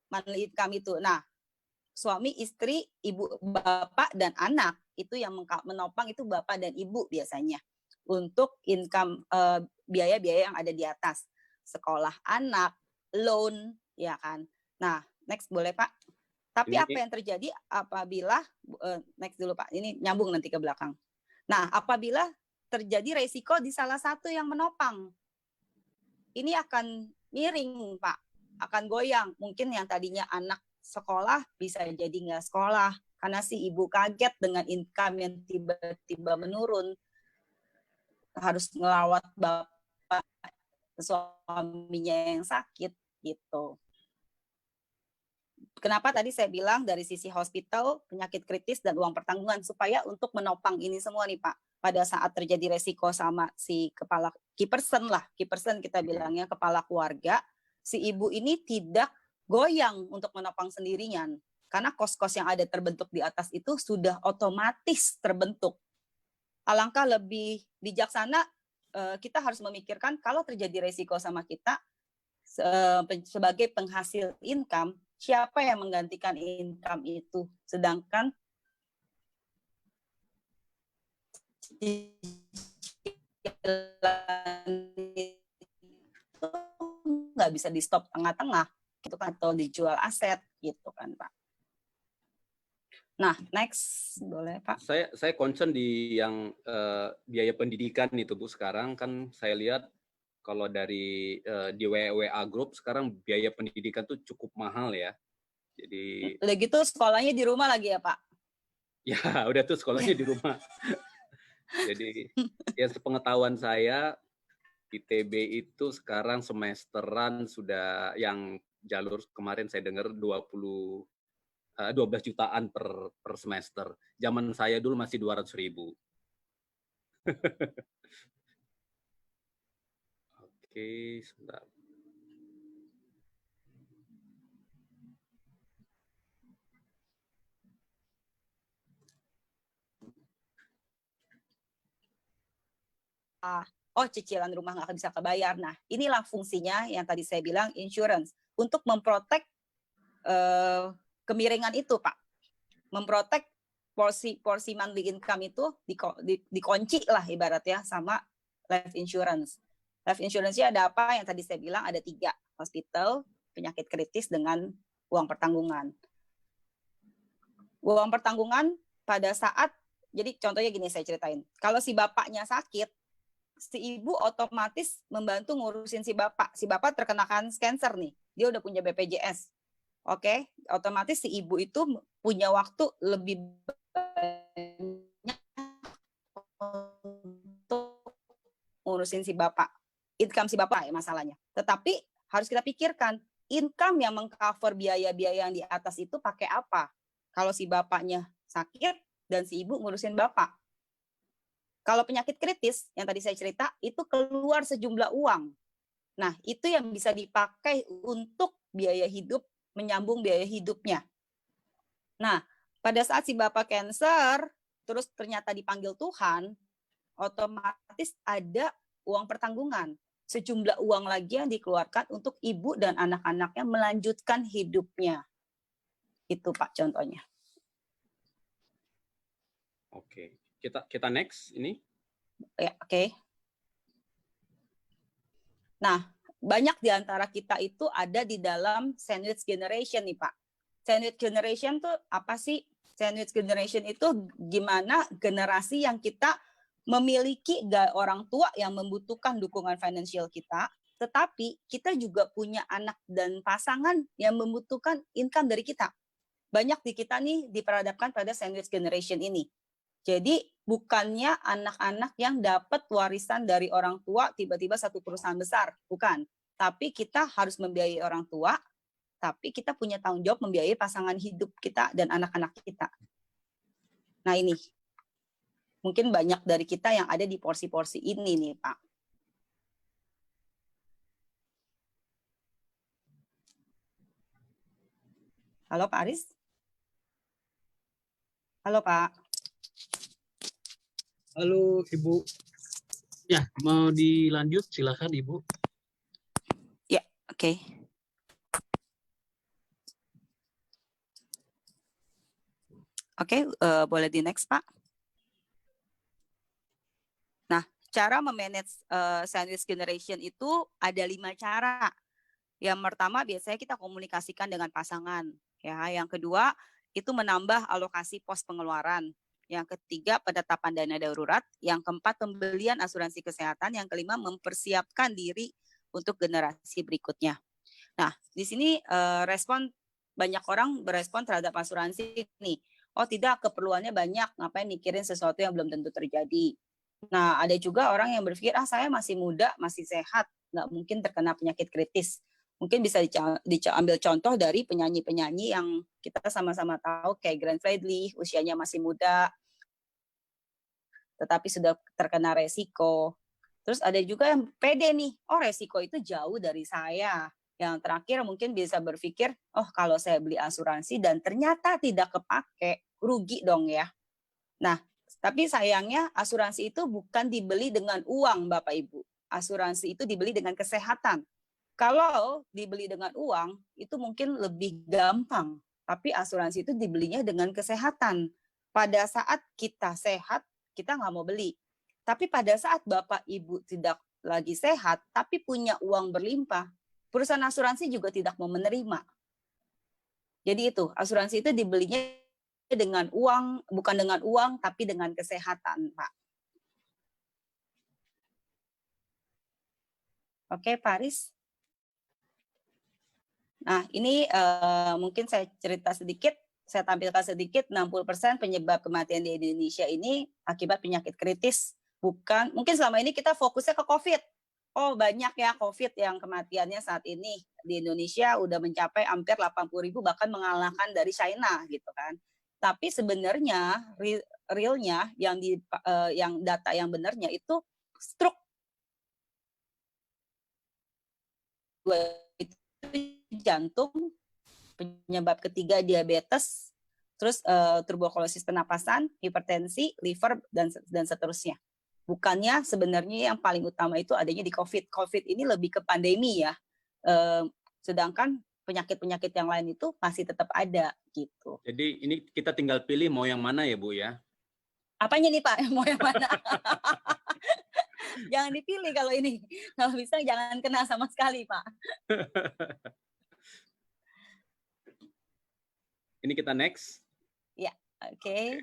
monthly income itu. Nah, suami, istri, ibu, bapak, dan anak itu yang menopang itu bapak dan ibu biasanya untuk income biaya-biaya yang ada di atas. Sekolah anak, loan, ya kan. Nah, next boleh Pak. Tapi apa yang terjadi apabila, next dulu Pak, ini nyambung nanti ke belakang. Nah, apabila terjadi resiko di salah satu yang menopang, ini akan miring Pak, akan goyang. Mungkin yang tadinya anak sekolah bisa jadi nggak sekolah, karena si ibu kaget dengan income yang tiba-tiba menurun, harus ngelawat bapak suaminya yang sakit gitu. Kenapa tadi saya bilang dari sisi hospital, penyakit kritis, dan uang pertanggungan, supaya untuk menopang ini semua nih Pak, pada saat terjadi resiko sama si kepala, key person kita bilangnya, kepala keluarga, si ibu ini tidak goyang untuk menopang sendirian, karena kos-kos yang ada terbentuk di atas itu sudah otomatis terbentuk. Alangkah lebih bijaksana kita harus memikirkan kalau terjadi resiko sama kita sebagai penghasil income, siapa yang menggantikan income itu? Sedangkan nggak bisa di stop tengah-tengah, gitu kan, atau dijual aset, gitu kan Pak. Nah, next boleh Pak. Saya concern di yang biaya pendidikan itu Bu. Sekarang kan saya lihat kalau dari di WA Group sekarang biaya pendidikan tuh cukup mahal ya. Jadi udah gitu sekolahnya di rumah lagi ya Pak? Ya udah tuh sekolahnya di rumah. Jadi ya sepengetahuan saya ITB itu sekarang semesteran sudah yang jalur kemarin saya dengar 12 jutaan per semester. Zaman saya dulu masih 200.000. Oke, sebentar. Oh, cicilan rumah nggak bisa kebayar. Nah, inilah fungsinya yang tadi saya bilang insurance untuk memprotek kemiringan itu, Pak. Memprotek porsi monthly income itu dikunci lah ibaratnya sama life insurance. Life insurance-nya ada apa? Yang tadi saya bilang ada 3, hospital, penyakit kritis, dengan uang pertanggungan. Uang pertanggungan pada saat, jadi contohnya gini saya ceritain. Kalau si bapaknya sakit, si ibu otomatis membantu ngurusin si bapak. Si bapak terkena cancer nih, dia udah punya BPJS. Oke, otomatis si ibu itu punya waktu lebih banyak untuk ngurusin si bapak. Income si bapak ya masalahnya. Tetapi harus kita pikirkan, income yang mengcover biaya-biaya yang di atas itu pakai apa? Kalau si bapaknya sakit dan si ibu ngurusin bapak. Kalau penyakit kritis yang tadi saya cerita itu keluar sejumlah uang. Nah, itu yang bisa dipakai untuk biaya hidup, menyambung biaya hidupnya. Nah, pada saat si bapak cancer, terus ternyata dipanggil Tuhan, otomatis ada uang pertanggungan. Sejumlah uang lagi yang dikeluarkan untuk ibu dan anak-anaknya melanjutkan hidupnya. Itu Pak contohnya. Oke, kita next ini. Ya, oke. Nah, banyak di antara kita itu ada di dalam sandwich generation nih Pak. Sandwich generation tuh apa sih? Sandwich generation itu gimana generasi yang kita memiliki orang tua yang membutuhkan dukungan finansial kita, tetapi kita juga punya anak dan pasangan yang membutuhkan income dari kita. Banyak di kita nih diperhadapkan pada sandwich generation ini. Jadi bukannya anak-anak yang dapat warisan dari orang tua tiba-tiba satu perusahaan besar, bukan. Tapi kita harus membiayai orang tua, tapi kita punya tanggung jawab membiayai pasangan hidup kita dan anak-anak kita. Nah ini, mungkin banyak dari kita yang ada di porsi-porsi ini nih Pak. Halo Pak Aris? Halo Pak. Halo Ibu. Ya, mau dilanjut silakan Ibu. Ya, oke. Oke, boleh di next Pak. Nah, cara memanage sandwich generation itu ada 5 cara. Yang pertama biasanya kita komunikasikan dengan pasangan. Ya, yang kedua itu menambah alokasi pos pengeluaran. Yang ketiga penetapan dana darurat. Yang keempat pembelian asuransi kesehatan. Yang kelima mempersiapkan diri untuk generasi berikutnya. Nah, di sini respon banyak orang berespon terhadap asuransi nih. Oh tidak, keperluannya banyak, ngapain mikirin sesuatu yang belum tentu terjadi. Nah, ada juga orang yang berpikir, saya masih muda, masih sehat, nggak mungkin terkena penyakit kritis. Mungkin bisa diambil contoh dari penyanyi-penyanyi yang kita sama-sama tahu, kayak Glenn Fredly, usianya masih muda, tetapi sudah terkena resiko. Terus ada juga yang pede nih, resiko itu jauh dari saya. Yang terakhir mungkin bisa berpikir, kalau saya beli asuransi dan ternyata tidak kepake, rugi dong ya. Nah, tapi sayangnya asuransi itu bukan dibeli dengan uang Bapak Ibu. Asuransi itu dibeli dengan kesehatan. Kalau dibeli dengan uang, itu mungkin lebih gampang. Tapi asuransi itu dibelinya dengan kesehatan. Pada saat kita sehat, kita nggak mau beli. Tapi pada saat Bapak Ibu tidak lagi sehat, tapi punya uang berlimpah, perusahaan asuransi juga tidak mau menerima. Jadi itu, asuransi itu dibelinya dengan uang, bukan dengan uang, tapi dengan kesehatan, Pak. Oke, Pak Aris. Nah, ini mungkin saya cerita sedikit, saya tampilkan sedikit, 60% penyebab kematian di Indonesia ini akibat penyakit kritis. Bukan, mungkin selama ini kita fokusnya ke COVID. Banyak ya COVID yang kematiannya saat ini di Indonesia udah mencapai hampir 80.000, bahkan mengalahkan dari China gitu kan. Tapi sebenarnya realnya yang data yang benarnya itu stroke itu jantung, penyebab ketiga diabetes, terus tuberkulosis pernapasan, hipertensi, liver dan seterusnya. Bukannya sebenarnya yang paling utama itu adanya di COVID. COVID ini lebih ke pandemi ya. Sedangkan penyakit-penyakit yang lain itu masih tetap ada gitu. Jadi ini kita tinggal pilih mau yang mana ya Bu ya? Apanya nih Pak? Mau yang mana? Jangan dipilih kalau ini. Kalau bisa jangan kena sama sekali Pak. Ini kita next. Ya, oke.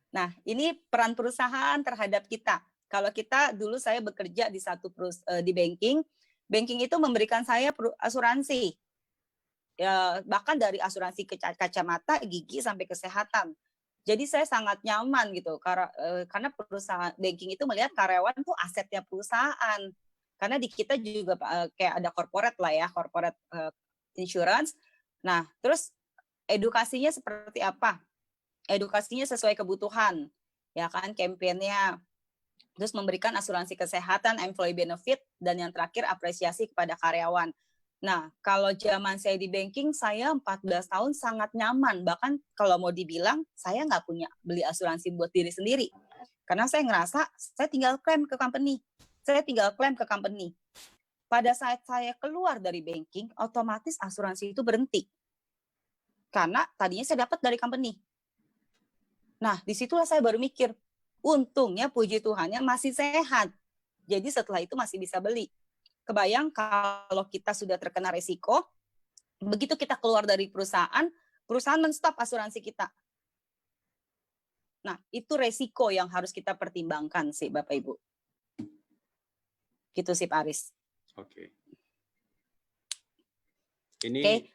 Nah, ini peran perusahaan terhadap kita. Kalau kita dulu saya bekerja di banking, banking itu memberikan saya asuransi. Ya, bahkan dari asuransi kacamata, gigi sampai kesehatan. Jadi saya sangat nyaman gitu karena perusahaan banking itu melihat karyawan itu asetnya perusahaan. Karena di kita juga kayak ada corporate lah ya, corporate insurance. Nah, terus edukasinya seperti apa? Edukasinya sesuai kebutuhan, ya kan, kampanyenya. Terus memberikan asuransi kesehatan, employee benefit, dan yang terakhir apresiasi kepada karyawan. Nah, kalau zaman saya di banking, saya 14 tahun sangat nyaman. Bahkan kalau mau dibilang, saya nggak punya beli asuransi buat diri sendiri. Karena saya ngerasa, saya tinggal klaim ke company. Pada saat saya keluar dari banking, otomatis asuransi itu berhenti. Karena tadinya saya dapat dari company. Nah, disitulah saya baru mikir, untungnya puji Tuhannya masih sehat. Jadi setelah itu masih bisa beli. Kebayang kalau kita sudah terkena resiko, begitu kita keluar dari perusahaan men-stop asuransi kita. Nah, itu resiko yang harus kita pertimbangkan sih Bapak Ibu. Gitu sih Pak Aris. Oke. Ini Oke.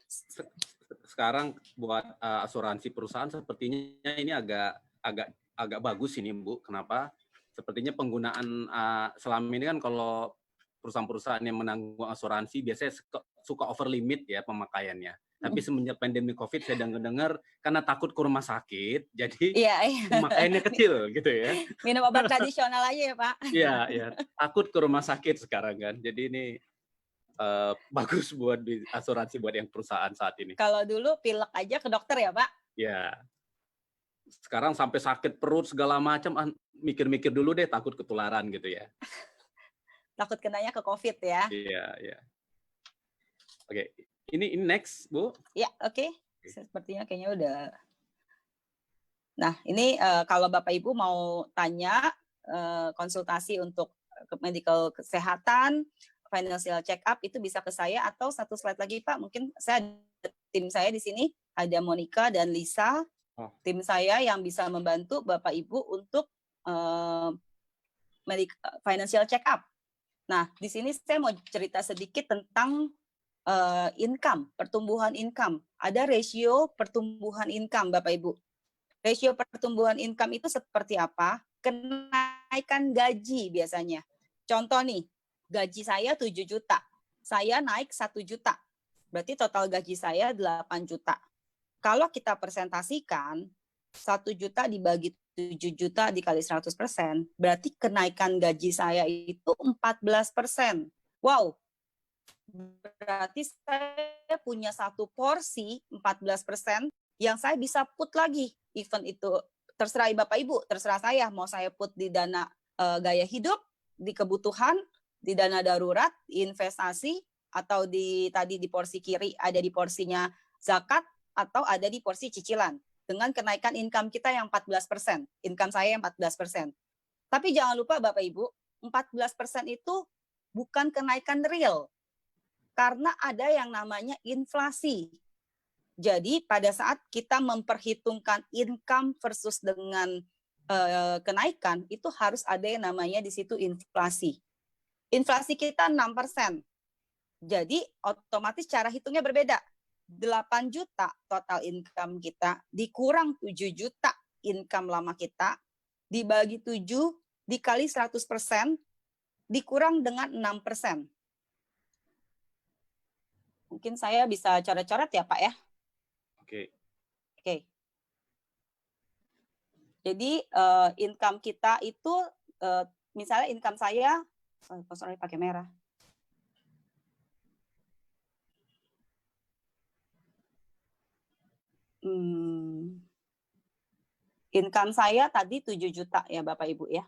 sekarang buat asuransi perusahaan sepertinya ini agak bagus ini Bu. Kenapa? Sepertinya penggunaan selama ini kan kalau perusahaan-perusahaan yang menanggung asuransi biasanya suka over limit ya pemakaiannya. Tapi semenjak pandemi COVID saya dengar karena takut ke rumah sakit, jadi pemakaiannya kecil gitu ya. Minum obat tradisional aja ya Pak. Iya, takut ke rumah sakit sekarang kan. Jadi ini bagus buat asuransi buat yang perusahaan saat ini. Kalau dulu pilek aja ke dokter ya Pak? Ya. Sekarang sampai sakit perut segala macam, mikir-mikir dulu deh takut ketularan gitu ya. Takut kenanya ke COVID ya. Iya. Oke, ini next, Bu. Ya, oke. Sepertinya kayaknya udah. Nah, ini kalau Bapak Ibu mau tanya konsultasi untuk medical kesehatan, financial check up itu bisa ke saya atau satu slide lagi Pak, mungkin tim saya di sini ada Monica dan Lisa. Tim saya yang bisa membantu Bapak Ibu untuk financial check up. Nah, di sini saya mau cerita sedikit tentang income, pertumbuhan income. Ada rasio pertumbuhan income, Bapak Ibu. Rasio pertumbuhan income itu seperti apa? Kenaikan gaji biasanya. Contoh nih, gaji saya 7 juta. Saya naik 1 juta. Berarti total gaji saya 8 juta. Kalau kita presentasikan, 1 juta dibagi 7 juta dikali 100%, berarti kenaikan gaji saya itu 14%. Wow, berarti saya punya satu porsi 14% yang saya bisa put lagi. Event itu terserah Bapak Ibu, terserah saya. Mau saya put di dana gaya hidup, di kebutuhan, di dana darurat, investasi, atau tadi di porsi kiri ada di porsinya zakat, atau ada di porsi cicilan. Dengan kenaikan income kita yang 14%. Income saya yang 14%. Tapi jangan lupa Bapak Ibu, 14% itu bukan kenaikan real. Karena ada yang namanya inflasi. Jadi pada saat kita memperhitungkan income versus dengan kenaikan, itu harus ada yang namanya di situ inflasi. Inflasi kita 6%. Jadi otomatis cara hitungnya berbeda. 8 juta total income kita dikurang 7 juta income lama kita dibagi 7 dikali 100% dikurang dengan 6%. Mungkin saya bisa coret-coret ya Pak ya. Oke. Jadi income kita itu misalnya income saya sorry pakai merah. Income saya tadi 7 juta ya Bapak Ibu ya.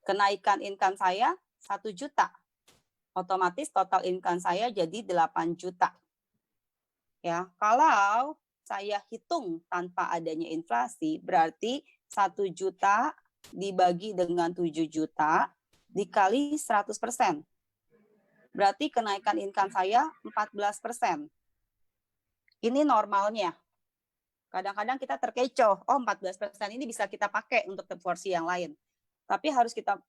Kenaikan income saya 1 juta. Otomatis total income saya jadi 8 juta. Ya, kalau saya hitung tanpa adanya inflasi, berarti 1 juta dibagi dengan 7 juta dikali 100%. Berarti kenaikan income saya 14%. Ini normalnya. Kadang-kadang kita terkecoh, 14% ini bisa kita pakai untuk porsi yang lain. Tapi harus kita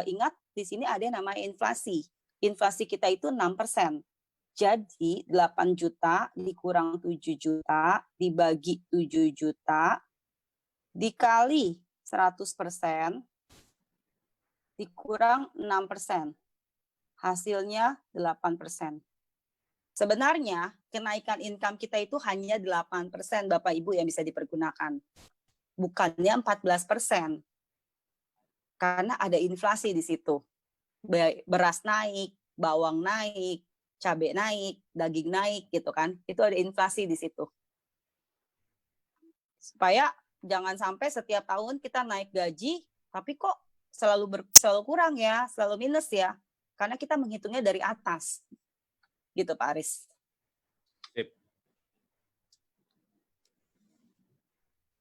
ingat, di sini ada yang namanya inflasi. Inflasi kita itu 6%. Jadi 8 juta dikurang 7 juta dibagi 7 juta dikali 100% dikurang 6%. hasilnya 8%. Sebenarnya kenaikan income kita itu hanya 8% Bapak Ibu yang bisa dipergunakan. Bukannya 14%. Karena ada inflasi di situ. Beras naik, bawang naik, cabai naik, daging naik gitu kan. Itu ada inflasi di situ. Supaya jangan sampai setiap tahun kita naik gaji, tapi kok selalu kurang ya, selalu minus ya. Karena kita menghitungnya dari atas. Gitu Pak Aris. Sip.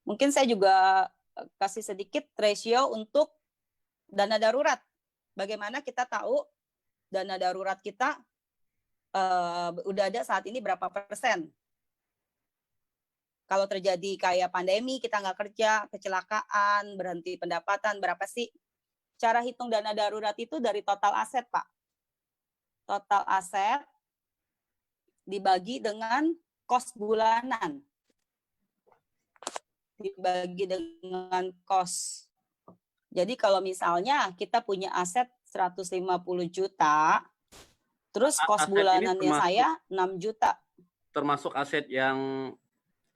Mungkin saya juga kasih sedikit ratio untuk dana darurat. Bagaimana kita tahu dana darurat kita udah ada saat ini berapa persen? Kalau terjadi kayak pandemi, kita nggak kerja, kecelakaan, berhenti pendapatan, berapa sih? Cara hitung dana darurat itu dari total aset, Pak. Total aset dibagi dengan kos bulanan. Dibagi dengan kos. Jadi kalau misalnya kita punya aset 150 juta, terus kos Aset ini bulanannya termasuk- saya 6 juta. Termasuk aset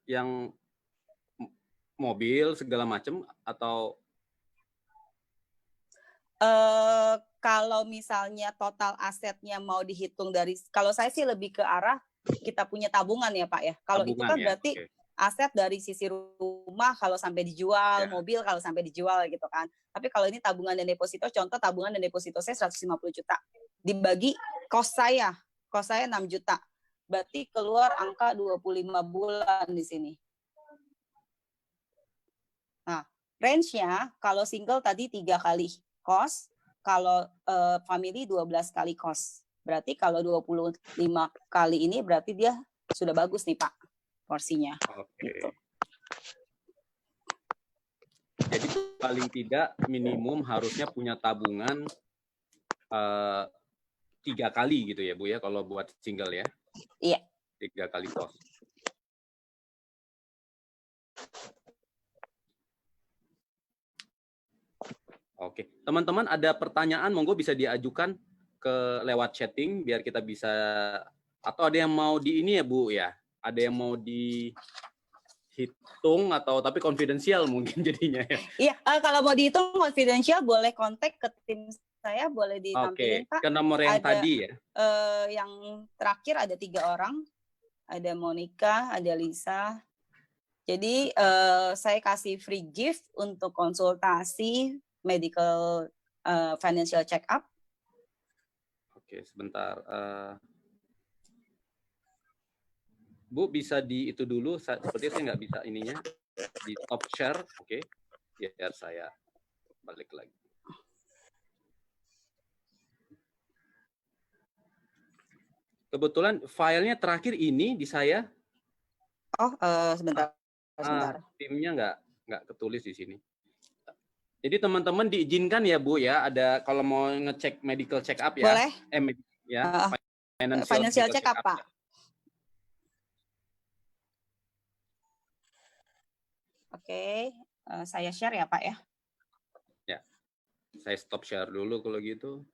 yang mobil segala macam atau Kalau misalnya total asetnya mau dihitung dari, kalau saya sih lebih ke arah kita punya tabungan ya Pak ya. Kalau itu tabungan kan ya? berarti Oke. aset dari sisi rumah kalau sampai dijual, Ya. mobil kalau sampai dijual gitu kan. Tapi kalau ini tabungan dan deposito, contoh tabungan dan deposito saya 150 juta. Dibagi kos saya 6 juta. Berarti keluar angka 25 bulan di sini. Nah, range-nya kalau single tadi 3 kali kos, kalau family 12 kali kos. Berarti kalau 25 kali ini berarti dia sudah bagus nih Pak porsinya. Oke. Gitu. Jadi paling tidak minimum harusnya punya tabungan 3 kali gitu ya Bu ya kalau buat single ya? Iya. 3 kali kos. Oke, teman-teman ada pertanyaan monggo bisa diajukan ke lewat chatting biar kita bisa, atau ada yang mau di ini ya Bu ya? Ada yang mau dihitung atau tapi konfidensial mungkin jadinya ya? Iya, kalau mau dihitung confidential boleh kontak ke tim saya, boleh Oke, ditampilin Pak. ke nomor yang Ada, tadi ya? Yang terakhir ada 3 orang, ada Monica, ada Lisa. Jadi saya kasih free gift untuk konsultasi medical financial check up. Oke, sebentar. Bu bisa di itu dulu, sepertinya saya nggak bisa ininya, di stop share, oke, biar saya balik lagi. Kebetulan filenya terakhir ini di saya. Oh, sebentar. Timnya nggak ketulis di sini. Jadi teman-teman diizinkan ya Bu ya, ada kalau mau ngecek medical check up ya. Boleh. Ya, Financial check up Pak. Oke, saya share ya Pak ya. Ya, saya stop share dulu kalau gitu.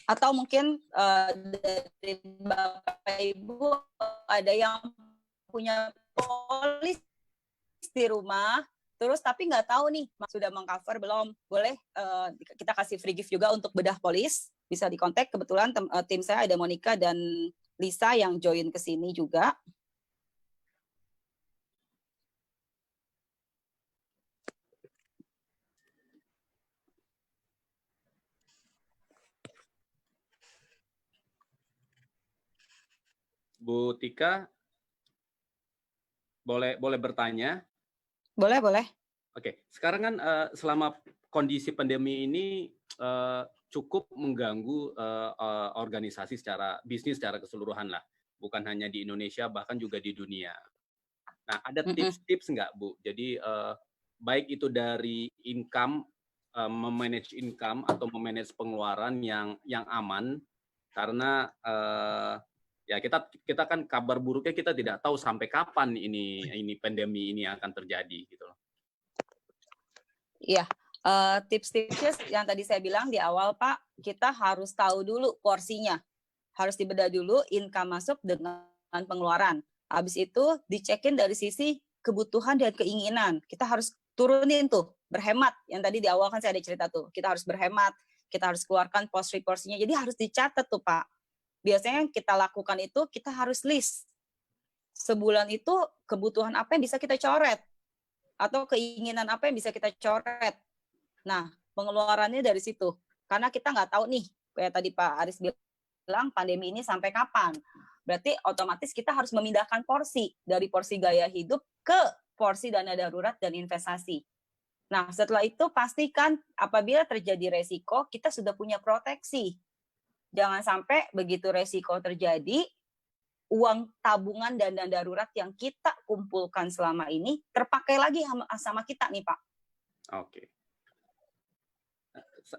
Atau mungkin dari Bapak Ibu ada yang punya polis di rumah, terus tapi nggak tahu nih sudah mengcover belum, boleh kita kasih free gift juga untuk bedah polis, bisa dikontak. Kebetulan tim saya ada Monica dan Lisa yang join ke sini juga. Bu Tika, boleh bertanya? Boleh. Oke, sekarang kan selama kondisi pandemi ini cukup mengganggu organisasi secara bisnis secara keseluruhan lah, bukan hanya di Indonesia bahkan juga di dunia. Nah, ada tips-tips nggak Bu? Jadi baik itu dari income memanage income atau memanage pengeluaran yang aman, karena ya kita kan kabar buruknya kita tidak tahu sampai kapan ini pandemi ini akan terjadi gitu loh. Iya, tips-tipsnya yang tadi saya bilang di awal Pak, kita harus tahu dulu porsinya. Harus dibedah dulu income masuk dengan pengeluaran. Habis itu dicekin dari sisi kebutuhan dan keinginan. Kita harus turunin tuh, berhemat. Yang tadi di awal kan saya ada cerita tuh, kita harus berhemat, kita harus keluarkan porsinya. Jadi harus dicatat tuh Pak. Biasanya yang kita lakukan itu, kita harus list. Sebulan itu kebutuhan apa yang bisa kita coret. Atau keinginan apa yang bisa kita coret. Nah, pengeluarannya dari situ. Karena kita nggak tahu nih, kayak tadi Pak Aris bilang, pandemi ini sampai kapan. Berarti otomatis kita harus memindahkan porsi. Dari porsi gaya hidup ke porsi dana darurat dan investasi. Nah, setelah itu pastikan apabila terjadi resiko, kita sudah punya proteksi. Jangan sampai begitu resiko terjadi, uang tabungan dan dana darurat yang kita kumpulkan selama ini terpakai lagi sama kita nih Pak. Oke.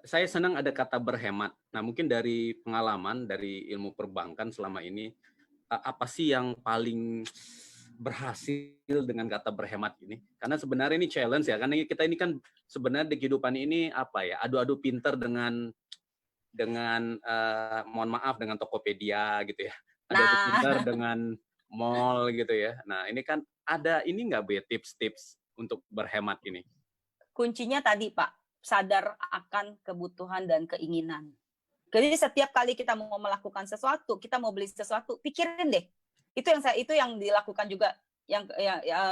Saya senang ada kata berhemat. Nah, mungkin dari pengalaman, dari ilmu perbankan selama ini, apa sih yang paling berhasil dengan kata berhemat ini? Karena sebenarnya ini challenge ya, karena kita ini kan sebenarnya di kehidupan ini apa ya, adu-adu pinter dengan mohon maaf dengan Tokopedia gitu ya, adu-adu pinter dengan mall gitu ya. Nah, ini kan ada ini nggak Bu tips-tips untuk berhemat ini? Kuncinya tadi Pak, sadar akan kebutuhan dan keinginan. Jadi setiap kali kita mau melakukan sesuatu, kita mau beli sesuatu, pikirin deh. Itu yang dilakukan juga yang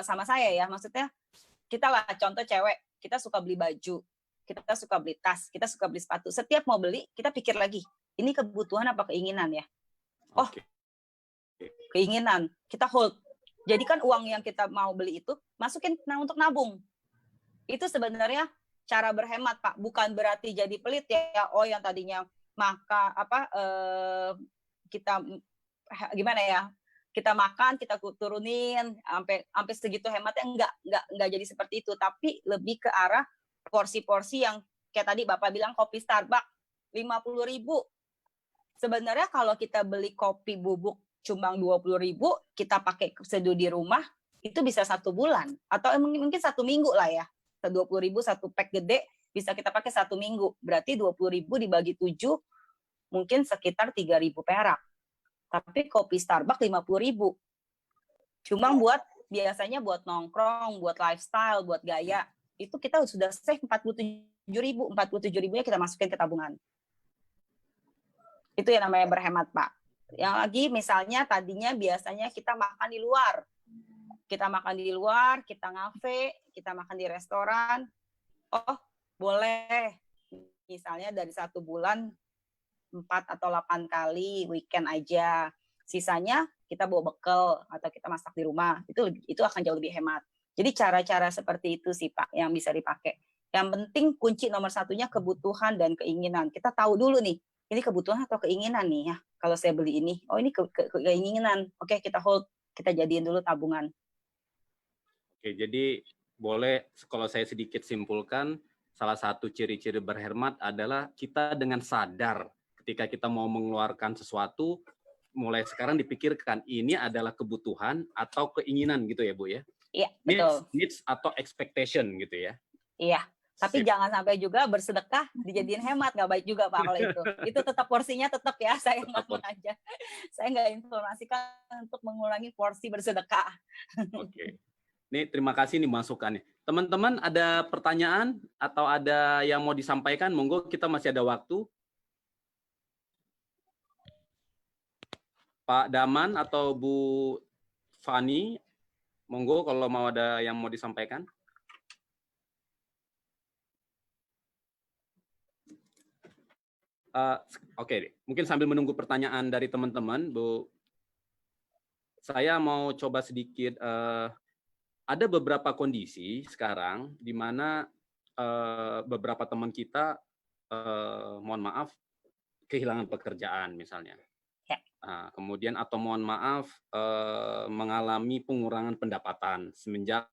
sama saya ya. Maksudnya kita lah contoh cewek, kita suka beli baju, kita suka beli tas, kita suka beli sepatu. Setiap mau beli, kita pikir lagi, ini kebutuhan apa keinginan ya? Oh, keinginan, kita hold. Jadi kan uang yang kita mau beli itu masukin untuk nabung. Itu sebenarnya cara berhemat Pak, bukan berarti jadi pelit ya. Oh yang tadinya kita gimana ya? Kita makan, kita turunin sampai segitu hematnya enggak jadi seperti itu, tapi lebih ke arah porsi-porsi yang kayak tadi Bapak bilang kopi Starbucks 50.000. Sebenarnya kalau kita beli kopi bubuk cuma 20.000, kita pakai seduh di rumah itu bisa 1 bulan atau mungkin 1 minggu lah ya. 20.000 1 pack gede bisa kita pakai 1 minggu. Berarti 20.000 dibagi 7 mungkin sekitar 3.000 perak. Tapi kopi Starbucks 50.000. Cuma biasanya buat nongkrong, buat lifestyle, buat gaya. Itu kita sudah save 47.000. 47.000-nya kita masukin ke tabungan. Itu yang namanya berhemat, Pak. Yang lagi misalnya tadinya biasanya kita makan di luar. Kita makan di luar, kita ngafe, kita makan di restoran. Oh, boleh. Misalnya dari 1 bulan 4 atau 8 kali weekend aja. Sisanya kita bawa bekal atau kita masak di rumah. Itu akan jauh lebih hemat. Jadi cara-cara seperti itu sih Pak yang bisa dipakai. Yang penting kunci nomor 1-nya kebutuhan dan keinginan. Kita tahu dulu nih, ini kebutuhan atau keinginan nih ya. Kalau saya beli ini, oh ini keinginan. Oke, kita hold, kita jadiin dulu tabungan. Oke, jadi boleh kalau saya sedikit simpulkan, salah satu ciri-ciri berhemat adalah kita dengan sadar ketika kita mau mengeluarkan sesuatu, mulai sekarang dipikirkan ini adalah kebutuhan atau keinginan gitu ya Bu ya? Iya, betul. Needs atau expectation gitu ya? Iya, tapi jangan sampai juga bersedekah dijadiin hemat, nggak baik juga Pak kalau itu. Itu tetap porsinya tetap ya, saya nggak aja. Saya nggak informasikan untuk mengurangi porsi bersedekah. Oke. Ini terima kasih nih masukannya. Teman-teman ada pertanyaan atau ada yang mau disampaikan? Monggo, kita masih ada waktu. Pak Daman atau Bu Fani, monggo kalau mau ada yang mau disampaikan. Oke, mungkin sambil menunggu pertanyaan dari teman-teman, Bu, saya mau coba sedikit. Ada beberapa kondisi sekarang di mana beberapa teman kita, mohon maaf, kehilangan pekerjaan misalnya. Ya. Kemudian atau mohon maaf, mengalami pengurangan pendapatan semenjak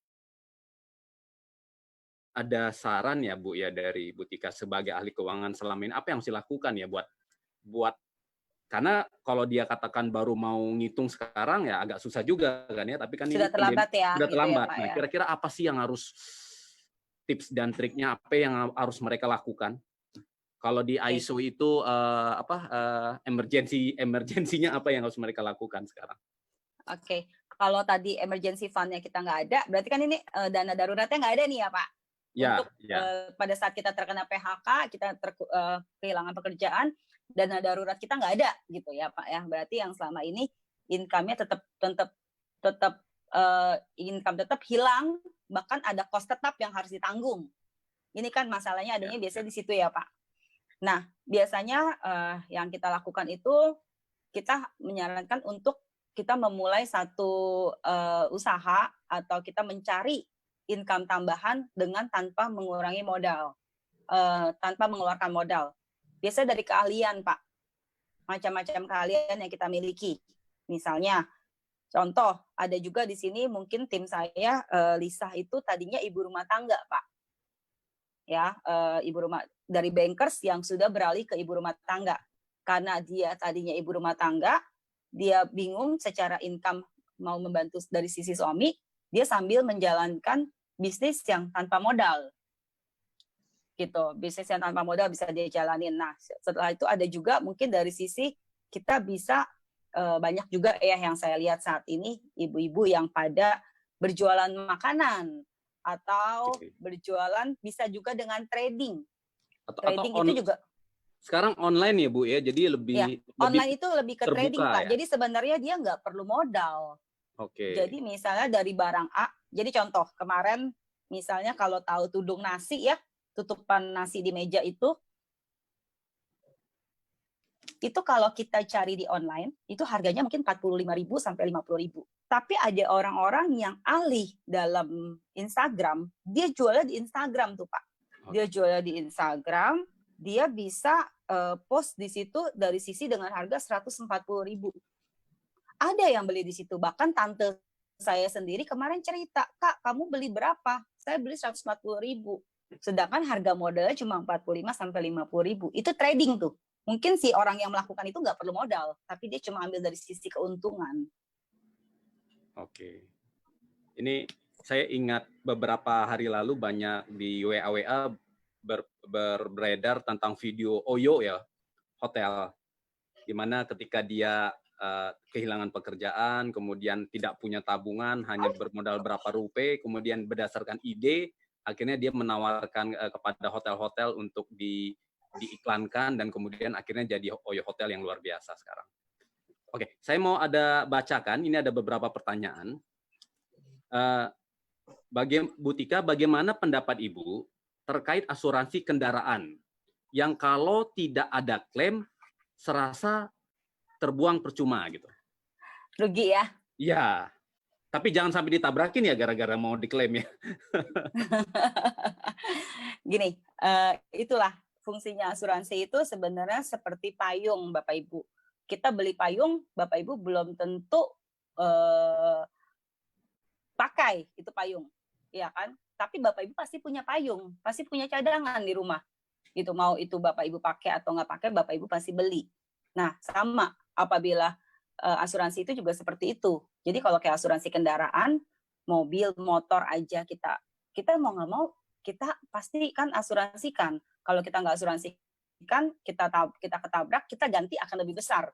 ada saran ya Bu ya dari Bu Tika sebagai ahli keuangan selama ini apa yang harus dilakukan ya buat karena kalau dia katakan baru mau ngitung sekarang ya agak susah juga kan ya, tapi kan Sudah ini pandemi terlambat ya, sudah gitu ya terlambat. Pak Nah, ya. kira-kira apa sih yang harus tips dan triknya apa yang harus mereka lakukan? Kalau di Oke. ISO itu emergensinya apa yang harus mereka lakukan sekarang? Oke, kalau tadi emergency fund-nya kita nggak ada, berarti kan ini dana daruratnya nggak ada nih ya Pak. Ya, Untuk pada saat kita terkena PHK, kita kehilangan pekerjaan, dana darurat kita nggak ada gitu ya Pak ya. Berarti yang selama ini income-nya tetap income tetap hilang, bahkan ada cost tetap yang harus ditanggung. Ini kan masalahnya adanya biasanya di situ ya Pak. Nah, biasanya yang kita lakukan itu kita menyarankan untuk kita memulai satu usaha atau kita mencari income tambahan dengan tanpa mengurangi modal, tanpa mengeluarkan modal. Biasanya dari keahlian, Pak. Macam-macam keahlian yang kita miliki. Misalnya, contoh, ada juga di sini mungkin tim saya, Lisa itu tadinya ibu rumah tangga, Pak. Ya, ibu rumah dari bankers yang sudah beralih ke ibu rumah tangga. Karena dia tadinya ibu rumah tangga, dia bingung secara income mau membantu dari sisi suami, dia sambil menjalankan bisnis yang tanpa modal. Gitu, bisnis yang tanpa modal bisa dia jalanin. Nah, setelah itu ada juga mungkin dari sisi kita bisa banyak juga ya yang saya lihat saat ini ibu-ibu yang pada berjualan makanan atau berjualan bisa juga dengan trading. Trading itu juga sekarang online ya Bu ya, jadi lebih online itu lebih ke terbuka, trading Pak. ya? Jadi sebenarnya dia nggak perlu modal. Oke. Jadi misalnya dari barang A, jadi contoh kemarin misalnya kalau tahu tudung nasi ya, tutupan nasi di meja itu kalau kita cari di online, itu harganya mungkin 45.000 sampai 50.000. Tapi ada orang-orang yang alih dalam Instagram, dia jualnya di Instagram tuh Pak. Dia jualnya di Instagram, dia bisa post di situ dari sisi dengan harga 140.000. Ada yang beli di situ, bahkan tante saya sendiri kemarin cerita, Kak, kamu beli berapa? Saya beli 140.000. Sedangkan harga modalnya cuma 45 sampai 50.000. Itu trading tuh. Mungkin si orang yang melakukan itu nggak perlu modal, tapi dia cuma ambil dari sisi keuntungan. Oke. Ini saya ingat beberapa hari lalu banyak di WA beredar tentang video Oyo ya, hotel. Di mana ketika dia kehilangan pekerjaan, kemudian tidak punya tabungan, hanya bermodal berapa rupiah, kemudian berdasarkan ide, akhirnya dia menawarkan kepada hotel-hotel untuk diiklankan, dan kemudian akhirnya jadi Oyo Hotel yang luar biasa sekarang. Oke, saya mau bacakan, ini ada beberapa pertanyaan. Bu Tika, bagaimana pendapat Ibu terkait asuransi kendaraan yang kalau tidak ada klaim serasa terbuang percuma gitu? Rugi ya? Iya, tapi jangan sampai ditabrakin ya gara-gara mau diklaim ya. Gini, itulah fungsinya asuransi itu sebenarnya seperti payung Bapak Ibu. Kita beli payung, Bapak Ibu belum tentu pakai itu payung, ya kan? Tapi Bapak Ibu pasti punya payung, pasti punya cadangan di rumah. Gitu, mau itu Bapak Ibu pakai atau nggak pakai, Bapak Ibu pasti beli. Nah, sama apabila asuransi itu juga seperti itu. Jadi kalau kayak asuransi kendaraan, mobil, motor aja kita mau nggak mau kita pasti kan asuransikan. Kalau kita nggak asuransikan, kita ketabrak, kita ganti akan lebih besar.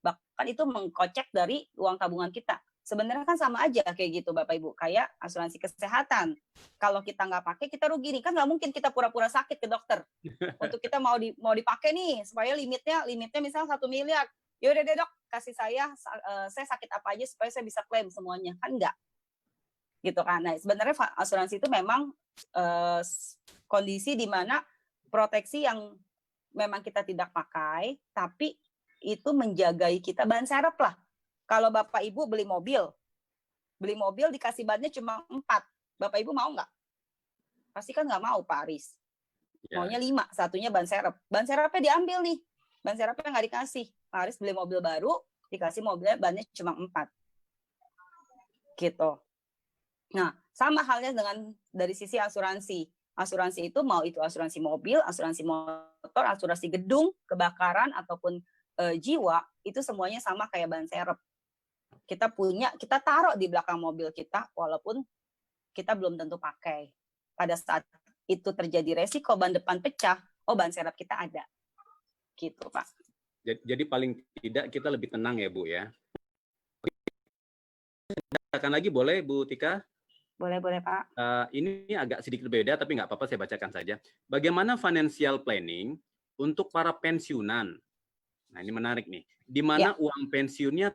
Bahkan itu mengkocek dari uang tabungan kita. Sebenarnya kan sama aja kayak gitu Bapak Ibu, kayak asuransi kesehatan. Kalau kita nggak pakai, kita rugi nih. Kan nggak mungkin kita pura-pura sakit ke dokter. Untuk kita mau dipakai nih, supaya limitnya misalnya 1 miliar. Yaudah deh dok, kasih saya sakit apa aja supaya saya bisa klaim semuanya. Kan enggak. Gitu kan. Nah, sebenarnya asuransi itu memang kondisi di mana proteksi yang memang kita tidak pakai, tapi itu menjagai kita ban serep lah. Kalau Bapak Ibu beli mobil dikasih bannya cuma 4, Bapak Ibu mau nggak? Pasti kan nggak mau Pak Aris. Maunya 5, satunya ban serep. Ban serepnya diambil nih, ban serepnya nggak dikasih. Pak Aris beli mobil baru, dikasih mobilnya bannya cuma 4. Gitu. Nah, sama halnya dengan dari sisi asuransi. Asuransi itu mau itu asuransi mobil, asuransi motor, asuransi gedung, kebakaran ataupun jiwa, itu semuanya sama kayak ban serep. Kita taruh di belakang mobil kita walaupun kita belum tentu pakai. Pada saat itu terjadi resiko ban depan pecah, ban serep kita ada. Gitu, Pak. Jadi paling tidak kita lebih tenang ya, Bu ya. Bacakan lagi boleh, Bu Tika? Boleh, Pak. Ini agak sedikit berbeda, tapi nggak apa-apa, saya bacakan saja. Bagaimana financial planning untuk para pensiunan? Nah, ini menarik nih. Di mana uang pensiunnya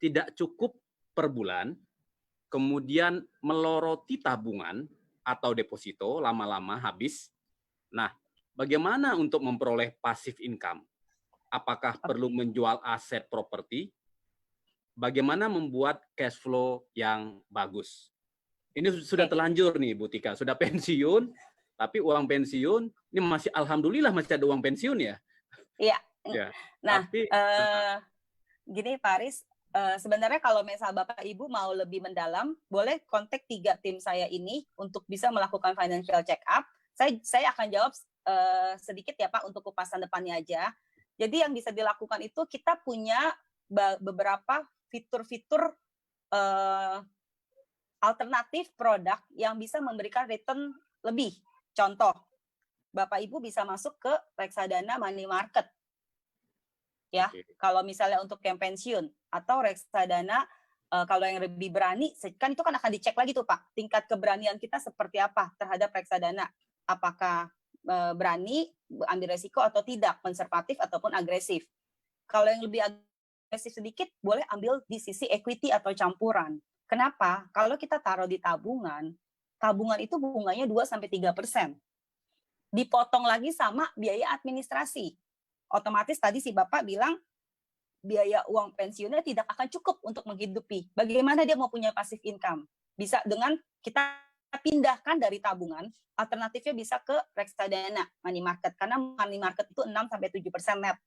tidak cukup per bulan, kemudian meloroti tabungan atau deposito, lama-lama habis. Nah, bagaimana untuk memperoleh passive income? Apakah perlu menjual aset properti? Bagaimana membuat cash flow yang bagus? Ini sudah terlanjur nih, Bu Tika. Sudah pensiun, tapi uang pensiun, ini masih alhamdulillah masih ada uang pensiun ya? Iya. Ya. Nah, tapi, gini Pak Aris, sebenarnya kalau misal Bapak Ibu mau lebih mendalam, boleh kontak 3 tim saya ini untuk bisa melakukan financial check up. Saya akan jawab sedikit ya Pak untuk kupasan depannya aja. Jadi yang bisa dilakukan itu kita punya beberapa fitur-fitur alternatif produk yang bisa memberikan return lebih. Contoh, Bapak Ibu bisa masuk ke reksadana money market. Ya, kalau misalnya untuk yang pensiun atau reksadana kalau yang lebih berani, kan itu kan akan dicek lagi tuh Pak, tingkat keberanian kita seperti apa terhadap reksadana. Apakah berani ambil resiko atau tidak, konservatif ataupun agresif. Kalau yang lebih agresif sedikit, boleh ambil di sisi equity atau campuran. Kenapa? Kalau kita taruh di tabungan itu bunganya 2-3%. Dipotong lagi sama biaya administrasi. Otomatis tadi si Bapak bilang biaya uang pensiunnya tidak akan cukup untuk menghidupi. Bagaimana dia mau punya passive income? Bisa dengan kita pindahkan dari tabungan, alternatifnya bisa ke reksadana money market. Karena money market itu 6-7% net.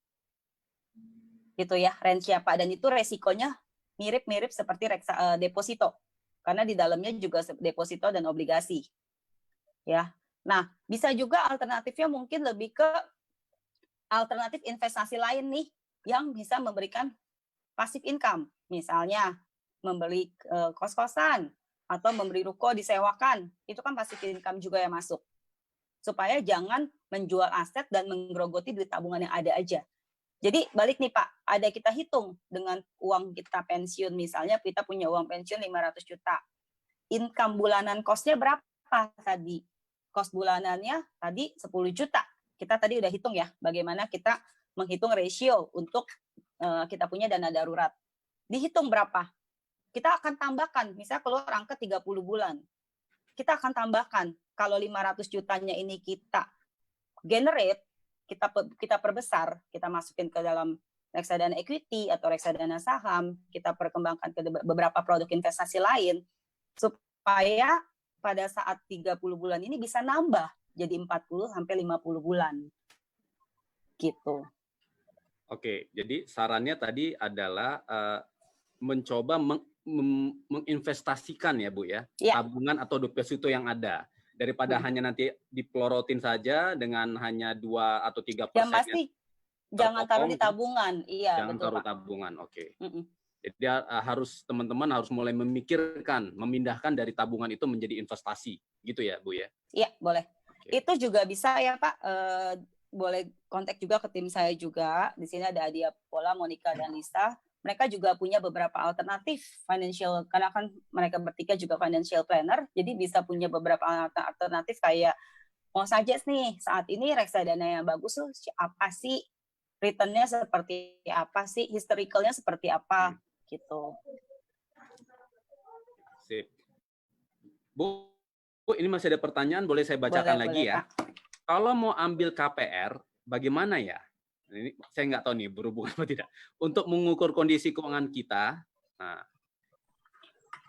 Gitu ya, range-nya Pak. Dan itu resikonya mirip-mirip seperti deposito. Karena di dalamnya juga deposito dan obligasi. Ya. Nah, bisa juga alternatifnya mungkin lebih ke alternatif investasi lain nih yang bisa memberikan passive income. Misalnya membeli kos-kosan atau memberi ruko disewakan. Itu kan passive income juga yang masuk. Supaya jangan menjual aset dan menggerogoti duit tabungan yang ada aja. Jadi balik nih Pak, ada kita hitung dengan uang kita pensiun, misalnya kita punya uang pensiun 500 juta. Income bulanan kosnya berapa tadi? Kos bulanannya tadi 10 juta. Kita tadi udah hitung ya, bagaimana kita menghitung rasio untuk kita punya dana darurat. Dihitung berapa? Kita akan tambahkan, misalnya keluar angka 30 bulan. Kita akan tambahkan, kalau 500 jutanya ini kita generate, kita perbesar, kita masukin ke dalam reksadana equity atau reksadana saham, kita perkembangkan ke beberapa produk investasi lain, supaya pada saat 30 bulan ini bisa nambah jadi 40-50 bulan. Gitu. Oke, jadi sarannya tadi adalah mencoba menginvestasikan ya Bu ya, tabungan atau deposito yang ada. Daripada hanya nanti dipelorotin saja dengan hanya 2 atau 3%. Yang pasti jangan taruh di tabungan. Iya, jangan betul, taruh Pak. tabungan, oke. Jadi teman-teman harus mulai memikirkan, memindahkan dari tabungan itu menjadi investasi, gitu ya Bu ya? Iya, boleh. Okay. Itu juga bisa ya Pak, boleh kontak juga ke tim saya juga. Di sini ada Adia Pola, Monica, dan Lisa. Mereka juga punya beberapa alternatif financial, karena kan mereka bertiga juga financial planner, jadi bisa punya beberapa alternatif kayak mau saja nih, saat ini reksadana yang bagus tuh apa sih, returnnya seperti apa sih, historicalnya seperti apa, gitu. Sip. Bu, ini masih ada pertanyaan, boleh saya bacakan lagi ya? Pak. Kalau mau ambil KPR, bagaimana ya? Ini saya nggak tahu nih berhubungan apa tidak. Untuk mengukur kondisi keuangan kita. Nah.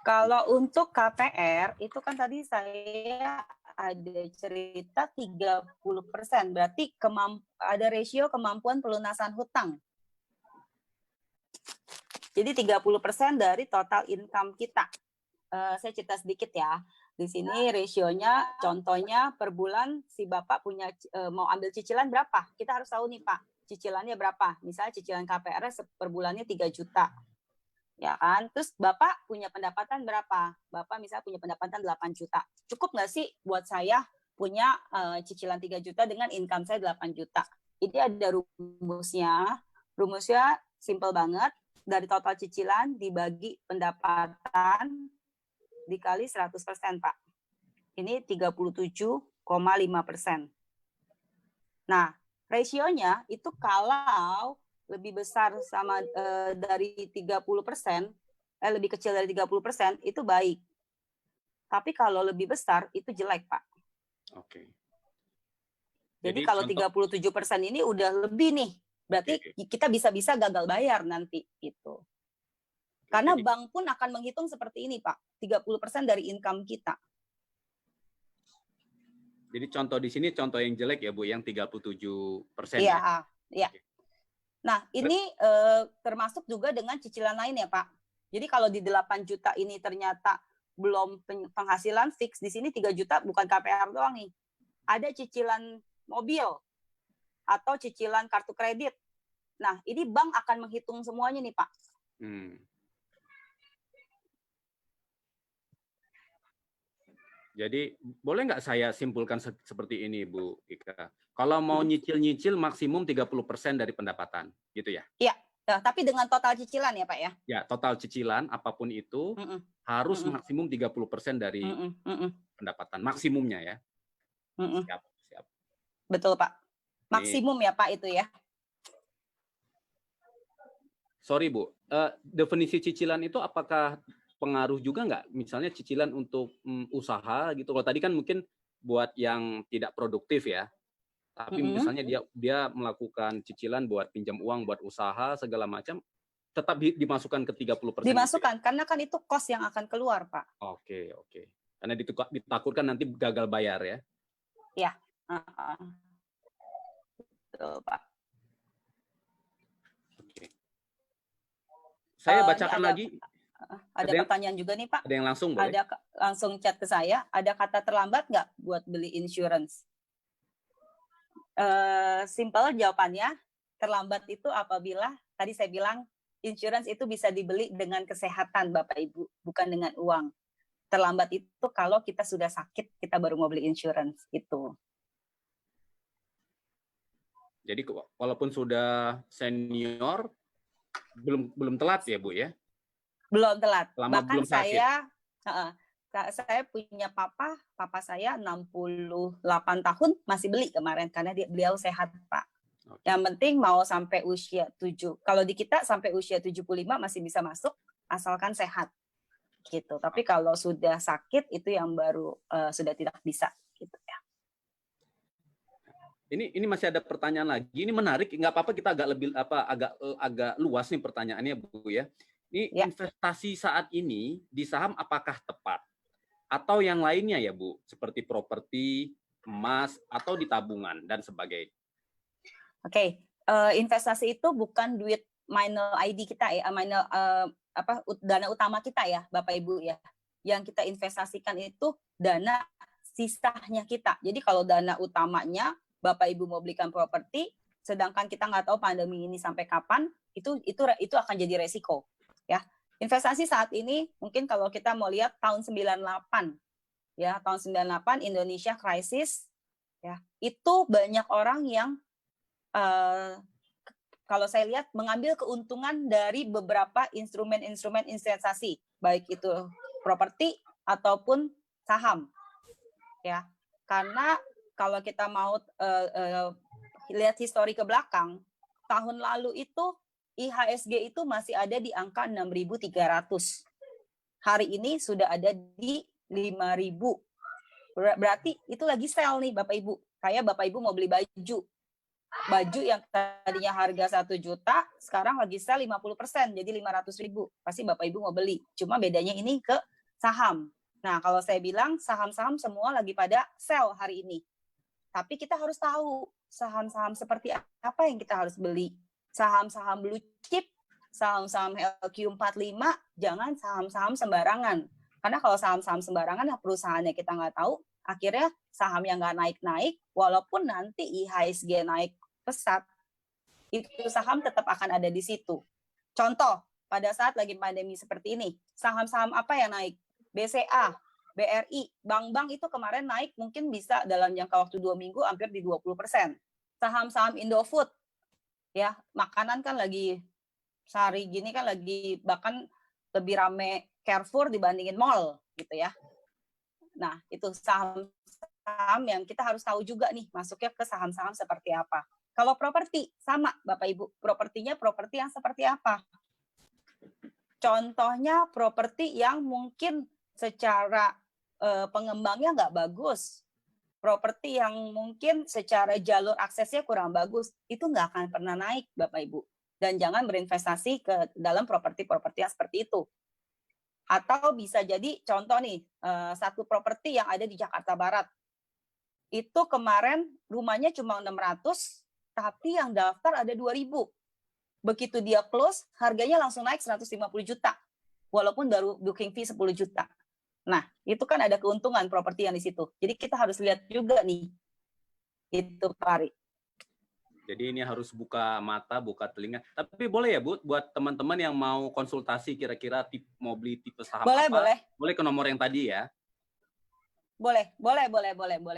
Kalau untuk KPR, itu kan tadi saya ada cerita 30%. Berarti ada rasio kemampuan pelunasan hutang. Jadi 30% dari total income kita. saya cerita sedikit ya. Di sini rasionya, contohnya per bulan si Bapak punya mau ambil cicilan berapa? Kita harus tahu nih Pak, cicilannya berapa. Misalnya cicilan KPR per bulannya 3 juta. Ya kan? Terus Bapak punya pendapatan berapa? Bapak misalnya punya pendapatan 8 juta. Cukup nggak sih buat saya punya cicilan 3 juta dengan income saya 8 juta? Ini ada rumusnya. Rumusnya simple banget. Dari total cicilan dibagi pendapatan dikali 100%, Pak. Ini 37,5%. Nah, rasionya itu kalau lebih besar sama dari 30%, lebih kecil dari 30%, itu baik. Tapi kalau lebih besar, itu jelek, Pak. Oke. Jadi kalau 37% ini udah lebih nih. Berarti kita bisa-bisa gagal bayar nanti. Gitu. Karena bank pun akan menghitung seperti ini, Pak. 30% dari income kita. Jadi contoh di sini contoh yang jelek ya, Bu, yang 37%. Iya, ya. Nah, ini termasuk juga dengan cicilan lain ya, Pak. Jadi kalau di 8 juta ini ternyata belum penghasilan fix, di sini 3 juta bukan KPR doang nih. Ada cicilan mobil atau cicilan kartu kredit. Nah, ini bank akan menghitung semuanya nih, Pak. Jadi boleh nggak saya simpulkan seperti ini, Bu Ika? Kalau mau nyicil-nyicil maksimum 30% dari pendapatan, gitu ya? Iya, tapi dengan total cicilan ya, Pak ya? Ya, total cicilan apapun itu harus maksimum 30% dari pendapatan, maksimumnya ya. Siap. Betul, Pak. Maksimum ya, Pak, itu ya. Sorry, Bu. Definisi cicilan itu apakah pengaruh juga nggak? Misalnya cicilan untuk usaha gitu. Kalau tadi kan mungkin buat yang tidak produktif ya. Tapi misalnya dia melakukan cicilan buat pinjam uang, buat usaha, segala macam, tetap dimasukkan ke 30%. Dimasukkan, gitu ya? Karena kan itu cost yang akan keluar, Pak. Oke. Karena ditakutkan nanti gagal bayar ya? Iya. Betul, Pak. Oke. Saya bacakan lagi. Ada pertanyaan juga nih, Pak. Ada yang langsung boleh? Ada langsung chat ke saya. Ada kata terlambat nggak buat beli insurance? Simple jawabannya. Terlambat itu apabila tadi saya bilang insurance itu bisa dibeli dengan kesehatan, Bapak Ibu, bukan dengan uang. Terlambat itu kalau kita sudah sakit, kita baru mau beli insurance itu. Jadi walaupun sudah senior, belum telat ya, Bu ya? Belum telat. Lama Bahkan belum sakit. saya punya papa saya 68 tahun masih beli kemarin karena beliau sehat, Pak. Okay. Yang penting mau sampai usia 7. Kalau di kita sampai usia 75 masih bisa masuk asalkan sehat. Gitu. Tapi kalau sudah sakit itu yang baru sudah tidak bisa gitu ya. Ini masih ada pertanyaan lagi. Ini menarik, nggak apa-apa kita agak luas nih pertanyaannya, Bu ya. Ini investasi saat ini di saham apakah tepat? Atau yang lainnya ya, Bu, seperti properti, emas, atau di tabungan dan sebagainya. Oke, investasi itu bukan duit minor ID kita ya, dana utama kita ya, Bapak Ibu ya. Yang kita investasikan itu dana sisanya kita. Jadi kalau dana utamanya Bapak Ibu mau belikan properti, sedangkan kita nggak tahu pandemi ini sampai kapan, itu akan jadi resiko. Ya, investasi saat ini mungkin kalau kita mau lihat tahun 98, ya tahun 98 Indonesia krisis, ya itu banyak orang yang kalau saya lihat mengambil keuntungan dari beberapa instrumen-instrumen investasi, baik itu properti ataupun saham, ya karena kalau kita mau lihat histori ke belakang, tahun lalu itu IHSG itu masih ada di angka 6.300. Hari ini sudah ada di 5.000. Berarti itu lagi sell nih Bapak Ibu. Kayak Bapak Ibu mau beli baju. Baju yang tadinya harga 1 juta, sekarang lagi sell 50%, jadi 500.000. Pasti Bapak Ibu mau beli. Cuma bedanya ini ke saham. Nah, kalau saya bilang saham-saham semua lagi pada sell hari ini. Tapi kita harus tahu saham-saham seperti apa yang kita harus beli. Saham-saham blue chip, saham-saham LQ45, jangan saham-saham sembarangan. Karena kalau saham-saham sembarangan, perusahaannya kita nggak tahu, akhirnya sahamnya nggak naik-naik, walaupun nanti IHSG naik pesat, itu saham tetap akan ada di situ. Contoh, pada saat lagi pandemi seperti ini, saham-saham apa yang naik? BCA, BRI, bank-bank itu kemarin naik mungkin bisa dalam jangka waktu 2 minggu hampir di 20%. Saham-saham Indofood, ya makanan kan lagi sehari gini kan lagi bahkan lebih rame Carrefour dibandingin mall gitu ya. Nah, itu saham-saham yang kita harus tahu juga nih masuknya ke saham-saham seperti apa. Kalau properti sama Bapak Ibu, propertinya properti yang seperti apa? Contohnya properti yang mungkin secara pengembangnya nggak bagus, properti yang mungkin secara jalur aksesnya kurang bagus, itu nggak akan pernah naik Bapak Ibu. Dan jangan berinvestasi ke dalam properti-properti yang seperti itu. Atau bisa jadi contoh nih, satu properti yang ada di Jakarta Barat. Itu kemarin rumahnya cuma 600, tapi yang daftar ada 2.000. Begitu dia close, harganya langsung naik 150 juta. Walaupun baru booking fee 10 juta. Nah, itu kan ada keuntungan properti yang di situ. Jadi kita harus lihat juga nih. Itu Pak Ari. Jadi ini harus buka mata, buka telinga. Tapi boleh ya Bu, buat teman-teman yang mau konsultasi kira-kira mau beli tipe saham Boleh, apa, boleh. boleh ke nomor yang tadi ya. Boleh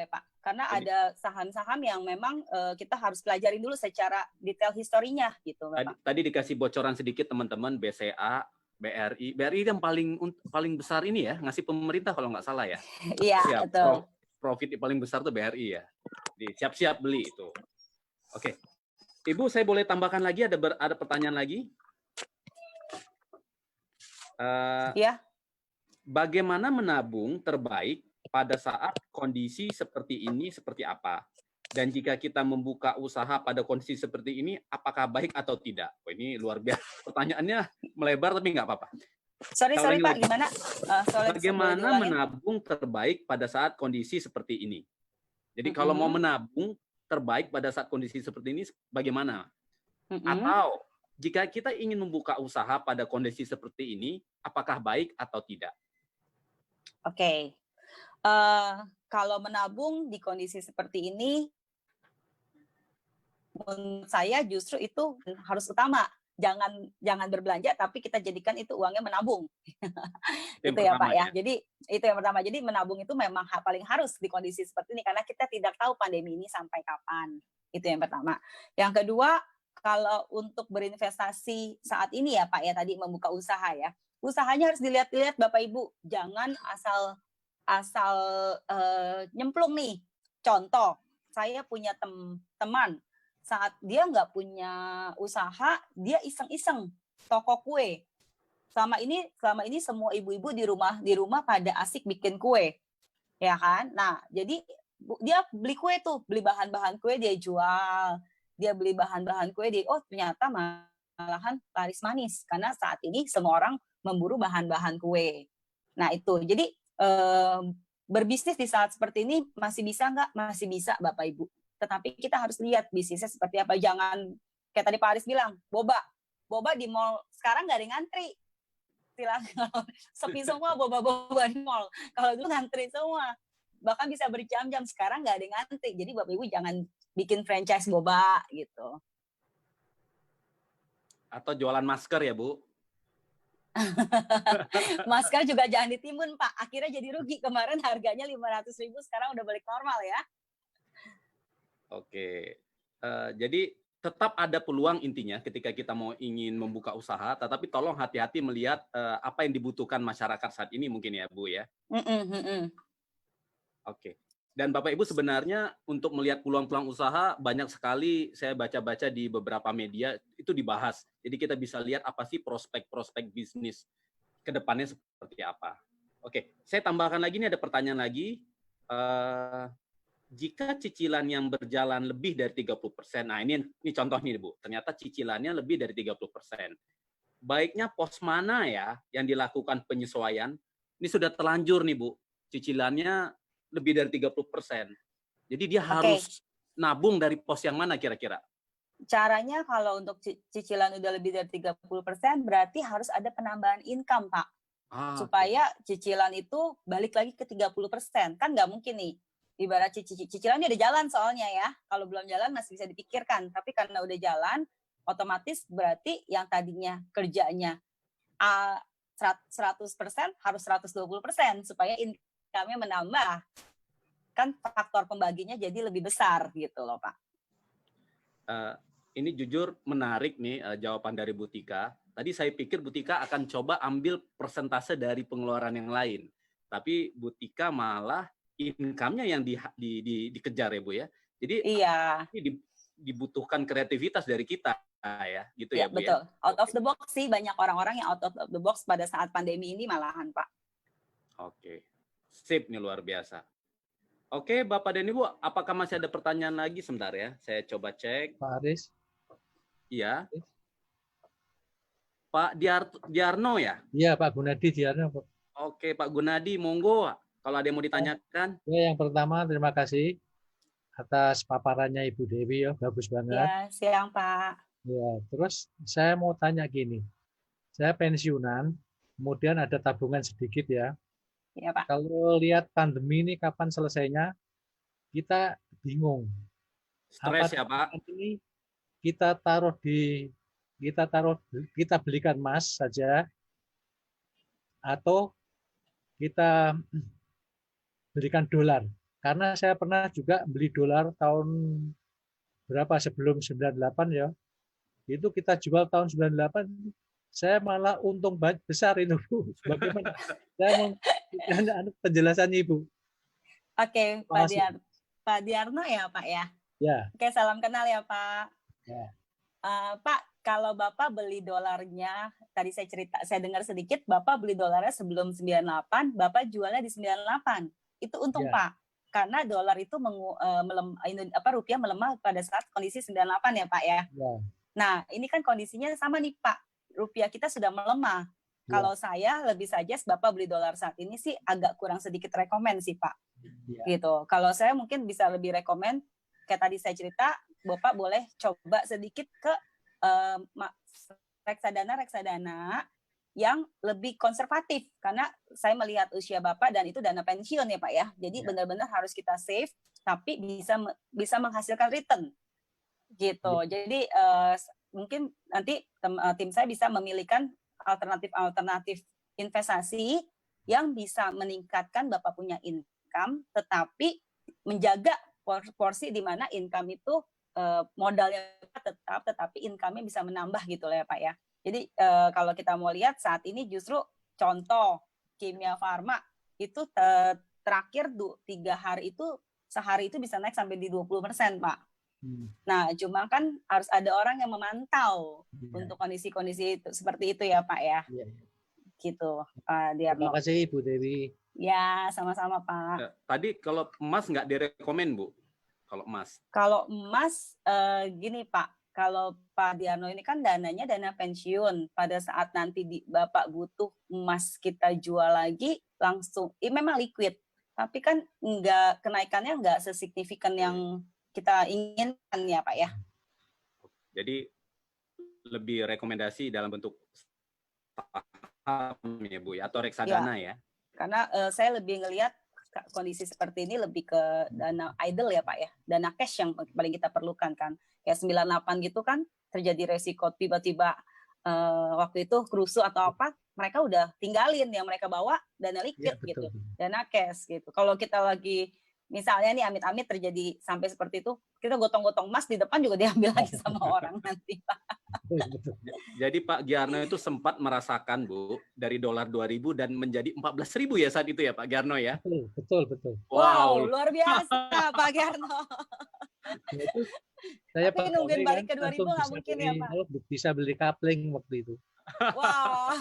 Pak. Karena ada saham-saham yang memang kita harus pelajarin dulu secara detail historinya gitu, Bapak. Tadi dikasih bocoran sedikit teman-teman, BCA, BRI yang paling besar ini ya, ngasih pemerintah kalau nggak salah ya. Iya, betul. Profit paling besar tuh BRI ya. Jadi siap-siap beli itu. Oke, Ibu, saya boleh tambahkan lagi, ada pertanyaan lagi? Ya. Bagaimana menabung terbaik pada saat kondisi seperti ini seperti apa? Dan jika kita membuka usaha pada kondisi seperti ini, apakah baik atau tidak? Oh, ini luar biasa. Pertanyaannya melebar tapi nggak apa-apa. Sorry Pak, gimana? Bagaimana menabung terbaik pada saat kondisi seperti ini? Jadi kalau mau menabung terbaik pada saat kondisi seperti ini, bagaimana? Atau jika kita ingin membuka usaha pada kondisi seperti ini, apakah baik atau tidak? Oke. Kalau menabung di kondisi seperti ini, menurut saya justru itu harus utama. Jangan berbelanja, tapi kita jadikan itu uangnya menabung. Itu ya Pak ya. Jadi itu yang pertama. Jadi menabung itu memang paling harus di kondisi seperti ini karena kita tidak tahu pandemi ini sampai kapan. Itu yang pertama. Yang kedua, kalau untuk berinvestasi saat ini ya Pak ya, tadi membuka usaha ya. Usahanya harus dilihat-lihat Bapak Ibu. Jangan asal nyemplung nih. Contoh, saya punya teman saat dia nggak punya usaha, dia iseng-iseng toko kue. Selama ini semua ibu-ibu di rumah pada asik bikin kue, ya kan? Nah, jadi dia beli kue tuh, beli bahan-bahan kue dia jual, dia beli bahan-bahan kue ternyata malahan laris manis karena saat ini semua orang memburu bahan-bahan kue. Nah itu, jadi berbisnis di saat seperti ini masih bisa nggak? Masih bisa Bapak Ibu. Tetapi kita harus lihat bisnisnya seperti apa. Jangan kayak tadi Pak Aris bilang, boba di mall sekarang nggak ada ngantri. Silakan sepi semua boba di mall. Kalau dulu ngantri semua, bahkan bisa berjam-jam. Sekarang nggak ada ngantri. Jadi Bapak Ibu jangan bikin franchise boba gitu. Atau jualan masker ya Bu? Masker juga jangan ditimbun Pak. Akhirnya jadi rugi. Kemarin harganya 500.000, sekarang udah balik normal ya. Oke, jadi tetap ada peluang intinya ketika kita ingin membuka usaha, tetapi tolong hati-hati melihat apa yang dibutuhkan masyarakat saat ini mungkin ya Bu ya. Oke, dan Bapak Ibu sebenarnya untuk melihat peluang-peluang usaha banyak sekali saya baca-baca di beberapa media itu dibahas. Jadi kita bisa lihat apa sih prospek-prospek bisnis ke depannya seperti apa. Oke, saya tambahkan lagi, ini ada pertanyaan lagi. Jika cicilan yang berjalan lebih dari 30%, nah ini contohnya Bu, ternyata cicilannya lebih dari 30%. Baiknya pos mana ya yang dilakukan penyesuaian? Ini sudah terlanjur nih Bu, cicilannya lebih dari 30%. Jadi dia harus nabung dari pos yang mana kira-kira? Caranya kalau untuk cicilan udah lebih dari 30%, berarti harus ada penambahan income Pak. Ah, oke. supaya cicilan itu balik lagi ke 30%. Kan nggak mungkin nih. Ibarat cicilannya udah jalan soalnya ya. Kalau belum jalan masih bisa dipikirkan. Tapi karena udah jalan, otomatis berarti yang tadinya kerjanya 100% harus 120% supaya income-nya menambah. Kan faktor pembaginya jadi lebih besar gitu loh, Pak. Ini jujur menarik nih jawaban dari Bu Tika. Tadi saya pikir Bu Tika akan coba ambil persentase dari pengeluaran yang lain. Tapi Bu Tika malah income-nya yang dikejar ya Bu ya. Jadi Iya, ini dibutuhkan kreativitas dari kita ya, gitu ya ya Bu ya. betul. Out of the box sih, banyak orang-orang yang out of the box pada saat pandemi ini malahan, Pak. Oke. Sip nih, luar biasa. Oke, Bapak dan Ibu, apakah masih ada pertanyaan lagi? Sebentar ya, saya coba cek. Pak Aris. Iya. Pak Diarno ya? Iya, Pak Gunadi Diarno. Oke, Pak Gunadi, monggo. Kalau ada yang mau ditanyakan. Ya, yang pertama terima kasih atas paparannya Ibu Dewi ya, bagus banget. Ya, siang Pak. Ya, terus saya mau tanya gini. Saya pensiunan, kemudian ada tabungan sedikit ya. Iya Pak. Kalau lihat pandemi ini kapan selesainya, kita bingung. Stres ya Pak? Ini kita belikan emas saja, atau kita belikan dolar. Karena saya pernah juga beli dolar tahun berapa sebelum 98 ya. Itu kita jual tahun 98, saya malah untung besar itu Bu. Bagaimana? Saya mau penjelasan Ibu. Oke, Pak Diarno ya Pak ya? Ya. Oke, salam kenal ya Pak. Ya. Pak, kalau Bapak beli dolarnya, tadi saya dengar sedikit, Bapak beli dolarnya sebelum 98, Bapak jualnya di 98. Itu untung Ya. Pak. Karena dolar itu rupiah melemah pada saat kondisi 98 ya Pak ya. Ya. Nah, ini kan kondisinya sama nih Pak. Rupiah kita sudah melemah. Ya. Kalau saya lebih suggest Bapak beli dolar saat ini sih agak kurang sedikit rekomen sih Pak. Ya. Gitu. Kalau saya mungkin bisa lebih rekomen, kayak tadi saya cerita, Bapak boleh coba sedikit ke reksadana yang lebih konservatif. Karena saya melihat usia Bapak dan itu dana pensiun ya Pak ya. Jadi benar-benar harus kita save, tapi bisa menghasilkan return. Gitu. Jadi mungkin nanti tim saya bisa memilihkan alternatif investasi yang bisa meningkatkan Bapak punya income, tetapi menjaga porsi di mana income itu modalnya tetap, tetapi income-nya bisa menambah gitu lah ya Pak ya. Jadi kalau kita mau lihat saat ini justru contoh Kimia Farma itu terakhir 3 hari itu, sehari itu bisa naik sampai di 20% Pak. Nah, cuma kan harus ada orang yang memantau untuk kondisi-kondisi itu, seperti itu ya Pak ya. Gitu, Pak Diarno. Terima kasih Ibu Dewi. Ya, sama-sama Pak. Tadi kalau emas nggak direkomen Bu? Kalau emas? Kalau emas, gini Pak, kalau Pak Diarno ini kan dananya dana pensiun. Pada saat nanti Bapak butuh emas kita jual lagi, langsung, memang liquid. Tapi kan kenaikannya nggak sesignifikan yang kita inginkan ya Pak ya. Jadi lebih rekomendasi dalam bentuk saham ya Bu ya, atau reksadana ya. Karena saya lebih ngelihat kondisi seperti ini lebih ke dana idle ya Pak ya. Dana cash yang paling kita perlukan kan. Kayak 98 gitu kan terjadi resiko tiba-tiba waktu itu kerusuh atau apa, mereka udah tinggalin yang mereka bawa dana liquid gitu. Dana cash gitu. Kalau kita lagi misalnya nih amit-amit terjadi sampai seperti itu, kita gotong-gotong emas di depan juga diambil lagi sama orang nanti Pak. Jadi Pak Giarno itu sempat merasakan Bu dari dolar 2000 dan menjadi 14.000 ya saat itu ya Pak Giarno ya? Betul. Wow, luar biasa Pak Giarno. Saya tapi nungguin balik ke 2000 nggak mungkin ya Pak? Bisa beli kapling waktu itu. Wow.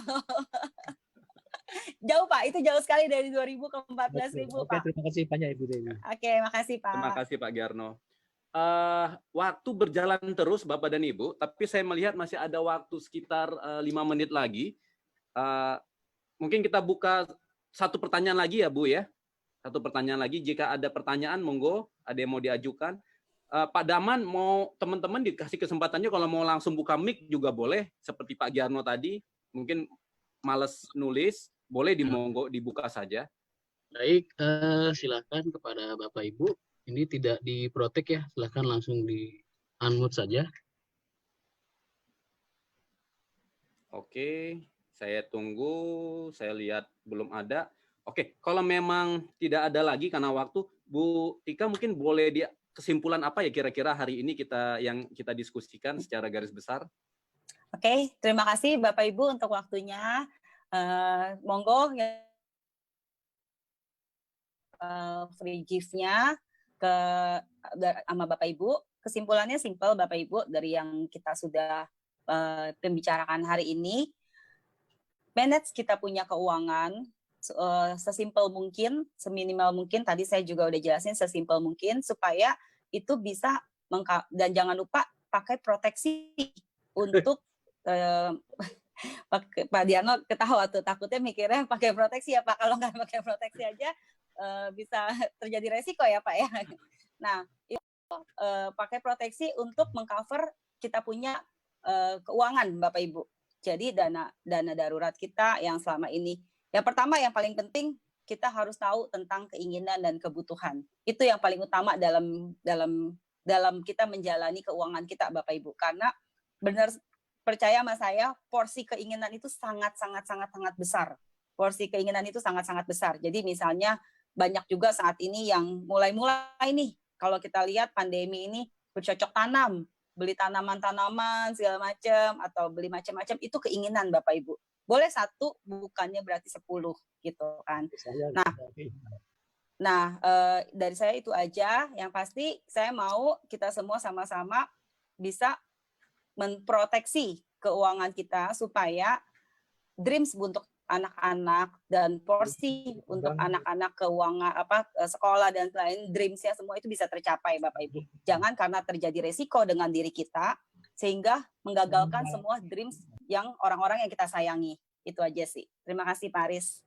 Jauh Pak, itu jauh sekali dari 2000 ke 14.000 Pak. Oke, terima kasih banyak Ibu Dewi. Oke, makasih Pak. Terima kasih Pak Giarno. Waktu berjalan terus Bapak dan Ibu, tapi saya melihat masih ada waktu sekitar 5 menit lagi. Mungkin kita buka satu pertanyaan lagi ya Bu ya. Satu pertanyaan lagi, jika ada pertanyaan monggo, ada yang mau diajukan. Pak Daman, mau teman-teman dikasih kesempatannya kalau mau langsung buka mic juga boleh, seperti Pak Giarno tadi, mungkin males nulis. boleh dimonggo dibuka saja. Baik, silakan kepada Bapak Ibu. Ini tidak diprotek ya, silakan langsung di unmute saja. Oke, saya tunggu. Saya lihat belum ada. Oke, kalau memang tidak ada lagi karena waktu, Bu Tika mungkin boleh dia kesimpulan apa ya kira-kira hari ini yang kita diskusikan secara garis besar? Oke, terima kasih Bapak Ibu untuk waktunya. Monggo free gift-nya sama Bapak Ibu. Kesimpulannya simpel Bapak Ibu dari yang kita sudah pembicarakan hari ini. Manage kita punya keuangan sesimpel mungkin, seminimal mungkin. Tadi saya juga udah jelasin sesimpel mungkin supaya itu bisa dan jangan lupa pakai proteksi untuk Pak Diano ketawa tuh, takutnya mikirnya pakai proteksi ya Pak, kalau nggak pakai proteksi aja bisa terjadi resiko ya Pak ya. Nah itu pakai proteksi untuk mengcover kita punya keuangan Bapak Ibu. Jadi dana darurat kita yang selama ini, yang pertama yang paling penting kita harus tahu tentang keinginan dan kebutuhan. Itu yang paling utama dalam kita menjalani keuangan kita Bapak Ibu, karena benar percaya sama saya, porsi keinginan itu sangat besar. Porsi keinginan itu sangat besar. Jadi misalnya banyak juga saat ini yang mulai nih, kalau kita lihat pandemi ini bercocok tanam, beli tanaman-tanaman segala macam atau beli macam-macam, itu keinginan Bapak Ibu. Boleh 1, bukannya berarti 10 gitu kan. Nah, dari saya itu aja. Yang pasti saya mau kita semua sama-sama bisa memproteksi keuangan kita supaya dreams untuk anak-anak dan porsi untuk anak-anak keuangan sekolah dan lain dreamsnya semua itu bisa tercapai Bapak Ibu. Jangan karena terjadi resiko dengan diri kita sehingga menggagalkan semua dreams yang orang-orang yang kita sayangi. Itu aja sih. Terima kasih Pak Aris.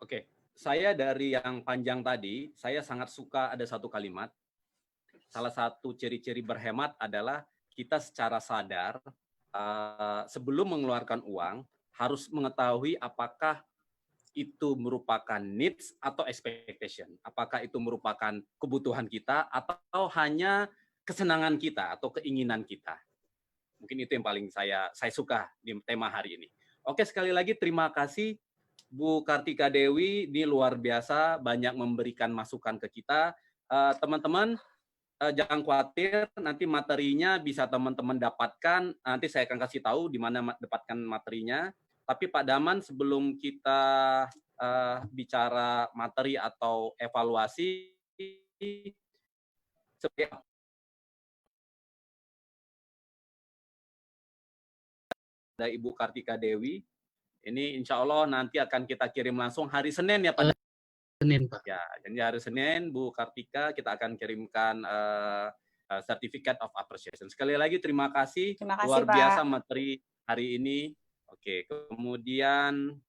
Oke, saya dari yang panjang tadi, saya sangat suka ada satu kalimat. Salah satu ciri-ciri berhemat adalah kita secara sadar sebelum mengeluarkan uang harus mengetahui apakah itu merupakan needs atau expectation, apakah itu merupakan kebutuhan kita atau hanya kesenangan kita atau keinginan kita. Mungkin itu yang paling saya suka di tema hari ini. Oke, sekali lagi terima kasih Bu Kartika Dewi, ini luar biasa banyak memberikan masukan ke kita. Teman-teman, jangan khawatir, nanti materinya bisa teman-teman dapatkan. Nanti saya akan kasih tahu di mana dapatkan materinya. Tapi Pak Daman, sebelum kita bicara materi atau evaluasi, seperti ada Ibu Kartika Dewi, ini insya Allah nanti akan kita kirim langsung hari Senin ya Pak. Senin Pak. Ya, jadi hari Senin Bu Kartika kita akan kirimkan Certificate of Appreciation. Sekali lagi terima kasih luar biasa Pak. Materi hari ini. Oke, kemudian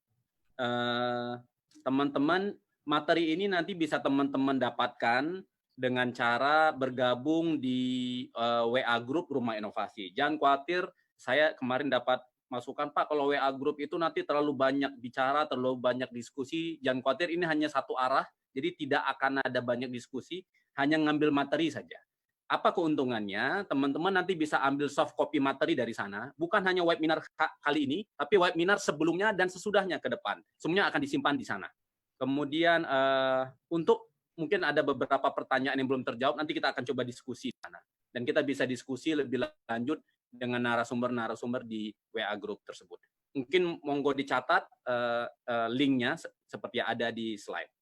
teman-teman materi ini nanti bisa teman-teman dapatkan dengan cara bergabung di WA Group Rumah Inovasi. Jangan khawatir, saya kemarin dapat masukan Pak, kalau WA Group itu nanti terlalu banyak bicara, terlalu banyak diskusi. Jangan khawatir, ini hanya satu arah, jadi tidak akan ada banyak diskusi, hanya ngambil materi saja. Apa keuntungannya? Teman-teman nanti bisa ambil soft copy materi dari sana, bukan hanya webinar kali ini, tapi webinar sebelumnya dan sesudahnya ke depan. Semuanya akan disimpan di sana. Kemudian untuk mungkin ada beberapa pertanyaan yang belum terjawab, nanti kita akan coba diskusi di sana. Dan kita bisa diskusi lebih lanjut dengan narasumber-narasumber di WA Group tersebut. Mungkin monggo dicatat linknya seperti ada di slide.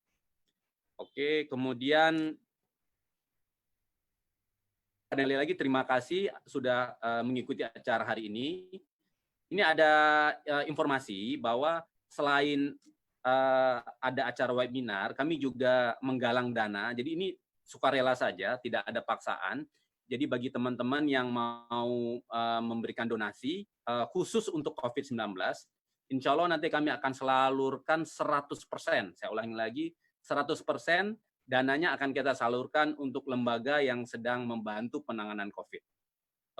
Oke, kemudian sekali lagi terima kasih sudah mengikuti acara hari ini. Ini ada informasi bahwa selain ada acara webinar, kami juga menggalang dana. Jadi ini sukarela saja, tidak ada paksaan. Jadi bagi teman-teman yang mau memberikan donasi khusus untuk COVID-19, insya Allah nanti kami akan salurkan 100%. Saya ulangi lagi, 100% dananya akan kita salurkan untuk lembaga yang sedang membantu penanganan COVID.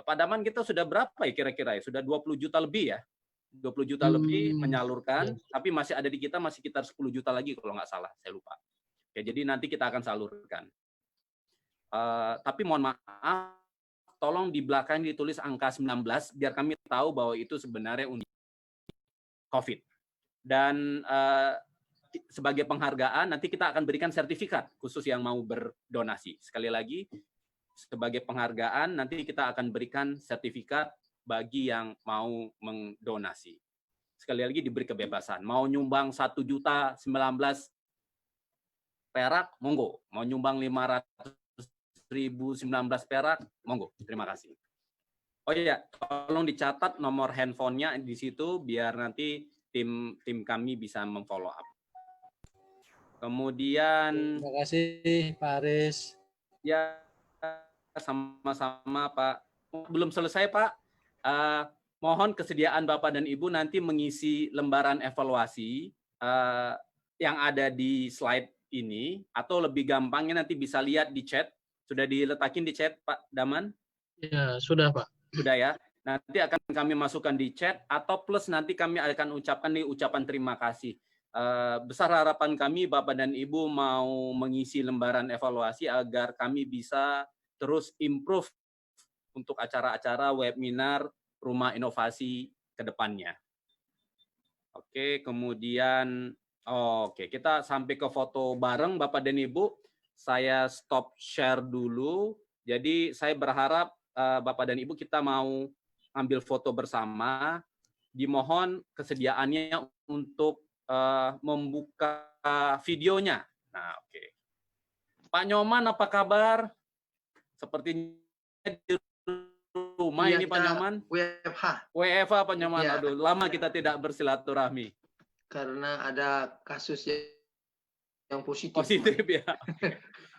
Pak Daman, kita sudah berapa ya kira-kira ya? Sudah 20 juta lebih ya? 20 juta lebih Hmm, menyalurkan, ya. tapi masih ada di kita masih sekitar 10 juta lagi kalau nggak salah, saya lupa. Oke, jadi nanti kita akan salurkan. Tapi mohon maaf, tolong di belakang ditulis angka 19 biar kami tahu bahwa itu sebenarnya untuk COVID. Dan sebagai penghargaan nanti kita akan berikan sertifikat khusus yang mau berdonasi. Sekali lagi, sebagai penghargaan nanti kita akan berikan sertifikat bagi yang mau mendonasi. Sekali lagi diberi kebebasan. Mau nyumbang 1.019.000 perak, monggo. Mau nyumbang 500.019 perak, monggo. Terima kasih. Oh iya, tolong dicatat nomor handphonenya di situ biar nanti tim kami bisa memfollow up. Kemudian Terima kasih Pak Aris. ya sama-sama Pak. Belum selesai Pak. Mohon kesediaan Bapak dan Ibu nanti mengisi lembaran evaluasi yang ada di slide ini, atau lebih gampangnya nanti bisa lihat di chat. Sudah diletakin di chat Pak Daman? Ya, sudah Pak. Sudah ya. Nanti akan kami masukkan di chat, atau plus nanti kami akan ucapkan di ucapan terima kasih. Besar harapan kami Bapak dan Ibu mau mengisi lembaran evaluasi agar kami bisa terus improve untuk acara-acara webinar Rumah Inovasi ke depannya. Oke, kemudian kita sampai ke foto bareng Bapak dan Ibu. Saya stop share dulu. Jadi saya berharap Bapak dan Ibu kita mau ambil foto bersama. Dimohon kesediaannya untuk membuka videonya. Nah, oke. Pak Nyoman, apa kabar? Sepertinya di rumah Iya, ini Pak kita Nyoman. WFH WFH Pak Nyoman. Iya. Aduh, lama kita tidak bersilaturahmi. karena ada kasus yang positif. Positif ya.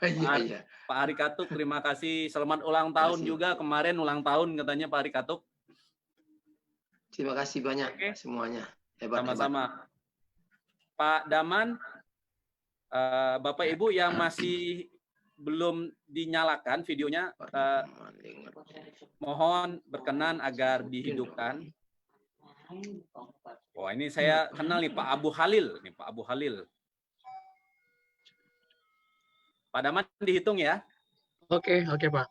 Iya, iya. Pak Ari Katuk, terima kasih. Selamat ulang tahun Kasih. juga. Kemarin ulang tahun katanya Pak Ari Katuk. Terima kasih banyak Oke. semuanya. Hebat, Sama-sama. Pak Daman, Bapak Ibu yang masih belum dinyalakan videonya, mohon berkenan agar dihidupkan. Wah, ini saya kenal nih Pak Abu Halil. Nih Pak Abu Halil. Pak Daman dihitung ya. Oke Pak.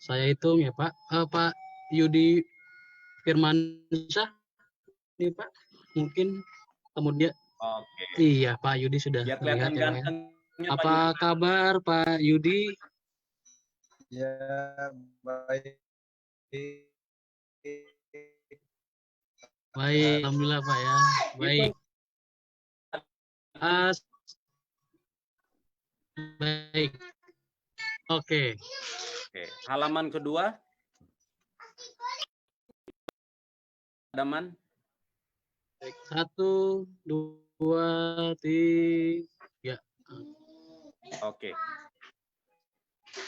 Saya hitung ya Pak. Pak Yudi Firmansyah nih Pak. Mungkin kemudian Oke. iya Pak Yudi sudah Biar terlihat kelihatan ya Pak ya. gantengnya Pak Apa Yudi. kabar Pak Yudi? Ya, baik. Baik, alhamdulillah Pak ya. Baik. Baik. Oke. Oke, halaman kedua. Daman. 1, 2, 3. Oke.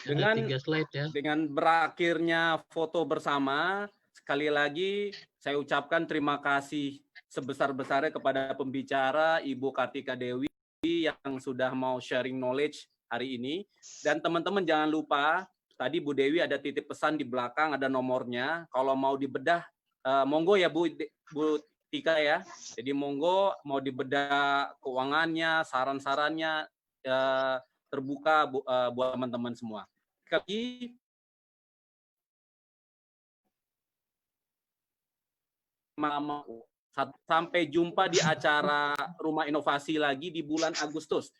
Ada 3 slide ya. Dengan berakhirnya foto bersama, sekali lagi saya ucapkan terima kasih sebesar-besarnya kepada pembicara Ibu Kartika Dewi yang sudah mau sharing knowledge hari ini. Dan teman-teman jangan lupa, tadi Bu Dewi ada titip pesan di belakang, ada nomornya. Kalau mau dibedah, monggo ya Bu Tika ya. Jadi monggo mau dibedah keuangannya, saran-sarannya terbuka buat teman-teman semua. Sekali sampai jumpa di acara Rumah Inovasi lagi di bulan Agustus.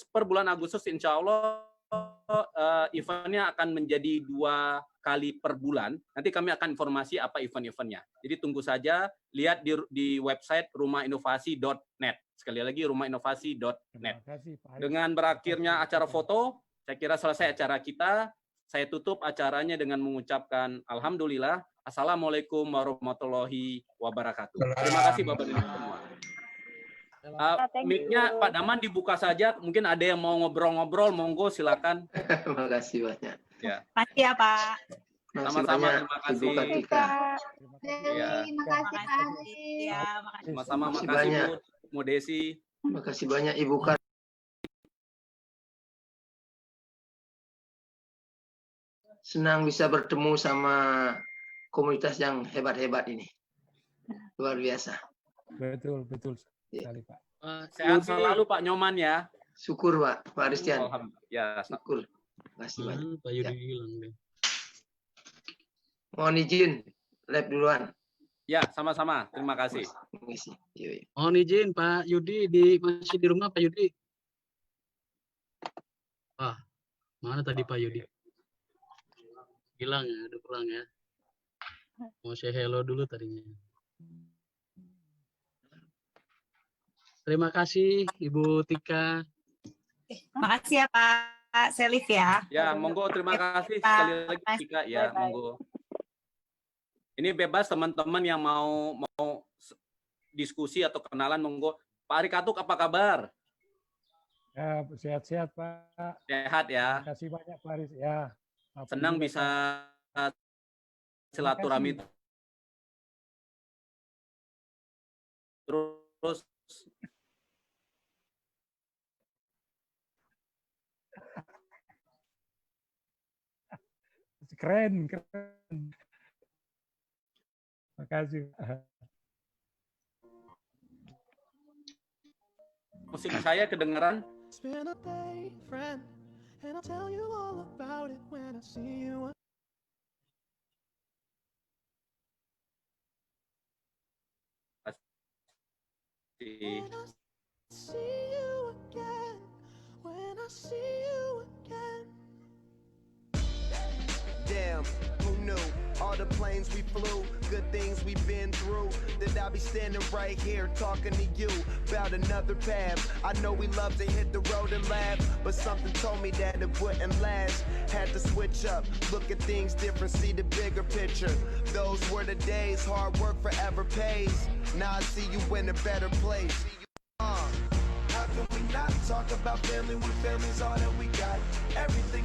Per bulan Agustus insya Allah eventnya akan menjadi 2 kali per bulan. Nanti kami akan informasi apa event-eventnya. Jadi tunggu saja, lihat di website rumahinovasi.net. Sekali lagi rumahinovasi.net. Dengan berakhirnya acara foto, saya kira selesai acara kita. Saya tutup acaranya dengan mengucapkan alhamdulillah. Assalamualaikum warahmatullahi wabarakatuh. Terima kasih Bapak dan Ibu semua. Mic-nya Pak Daman dibuka saja. Mungkin ada yang mau ngobrol-ngobrol, monggo silakan. Terima kasih banyak. Ya. Makasih ya Pak. Sama-sama, terima kasih. Ibu Kartika. Ya. Terima kasih. Ya, makasih. Sama-sama, Terima kasih makasih banyak. Bu Desi. Terima kasih banyak Ibu Kartika. Senang bisa bertemu sama komunitas yang hebat-hebat ini. Luar biasa. Betul, betul Iya. sekali, Pak. Sehat Yudi. selalu Pak Nyoman ya. Syukur Pak Aristian. Alhamdulillah. Ya, Syukur. Terima kasih banyak. Pak Yudi hilang deh. Mohon izin, lab duluan. ya sama-sama. Terima kasih. Mengisi. Yuk. Mohon izin Pak Yudi masih di rumah Pak Yudi. Mana tadi Pak Yudi? Hilang ya, udah pulang ya. Mau say hello dulu tadinya. Terima kasih Ibu Tika. Makasih ya Pak Selif ya. Ya, monggo terima kasih sekali lagi Tika ya, monggo. Ini bebas teman-teman yang mau diskusi atau kenalan, monggo. Pak Ari Katuk apa kabar? Ya, sehat-sehat Pak. Sehat ya. Terima kasih banyak Pak Aris. Ya. Senang bisa silaturahmi terus. Keren, keren. Terima kasih. Musik saya kedengeran. It's been a day, friend, and I'll tell you all about it when I see you. When I see you again, when I see you again. Damn, who knew? All the planes we flew, good things we've been through. That I'll be standing right here talking to you about another path. I know we love to hit the road and laugh, but something told me that it wouldn't last. Had to switch up, look at things different, see the bigger picture. Those were the days, hard work forever pays. Now I see you in a better place. How can we not talk about family when family's all that we got? Everything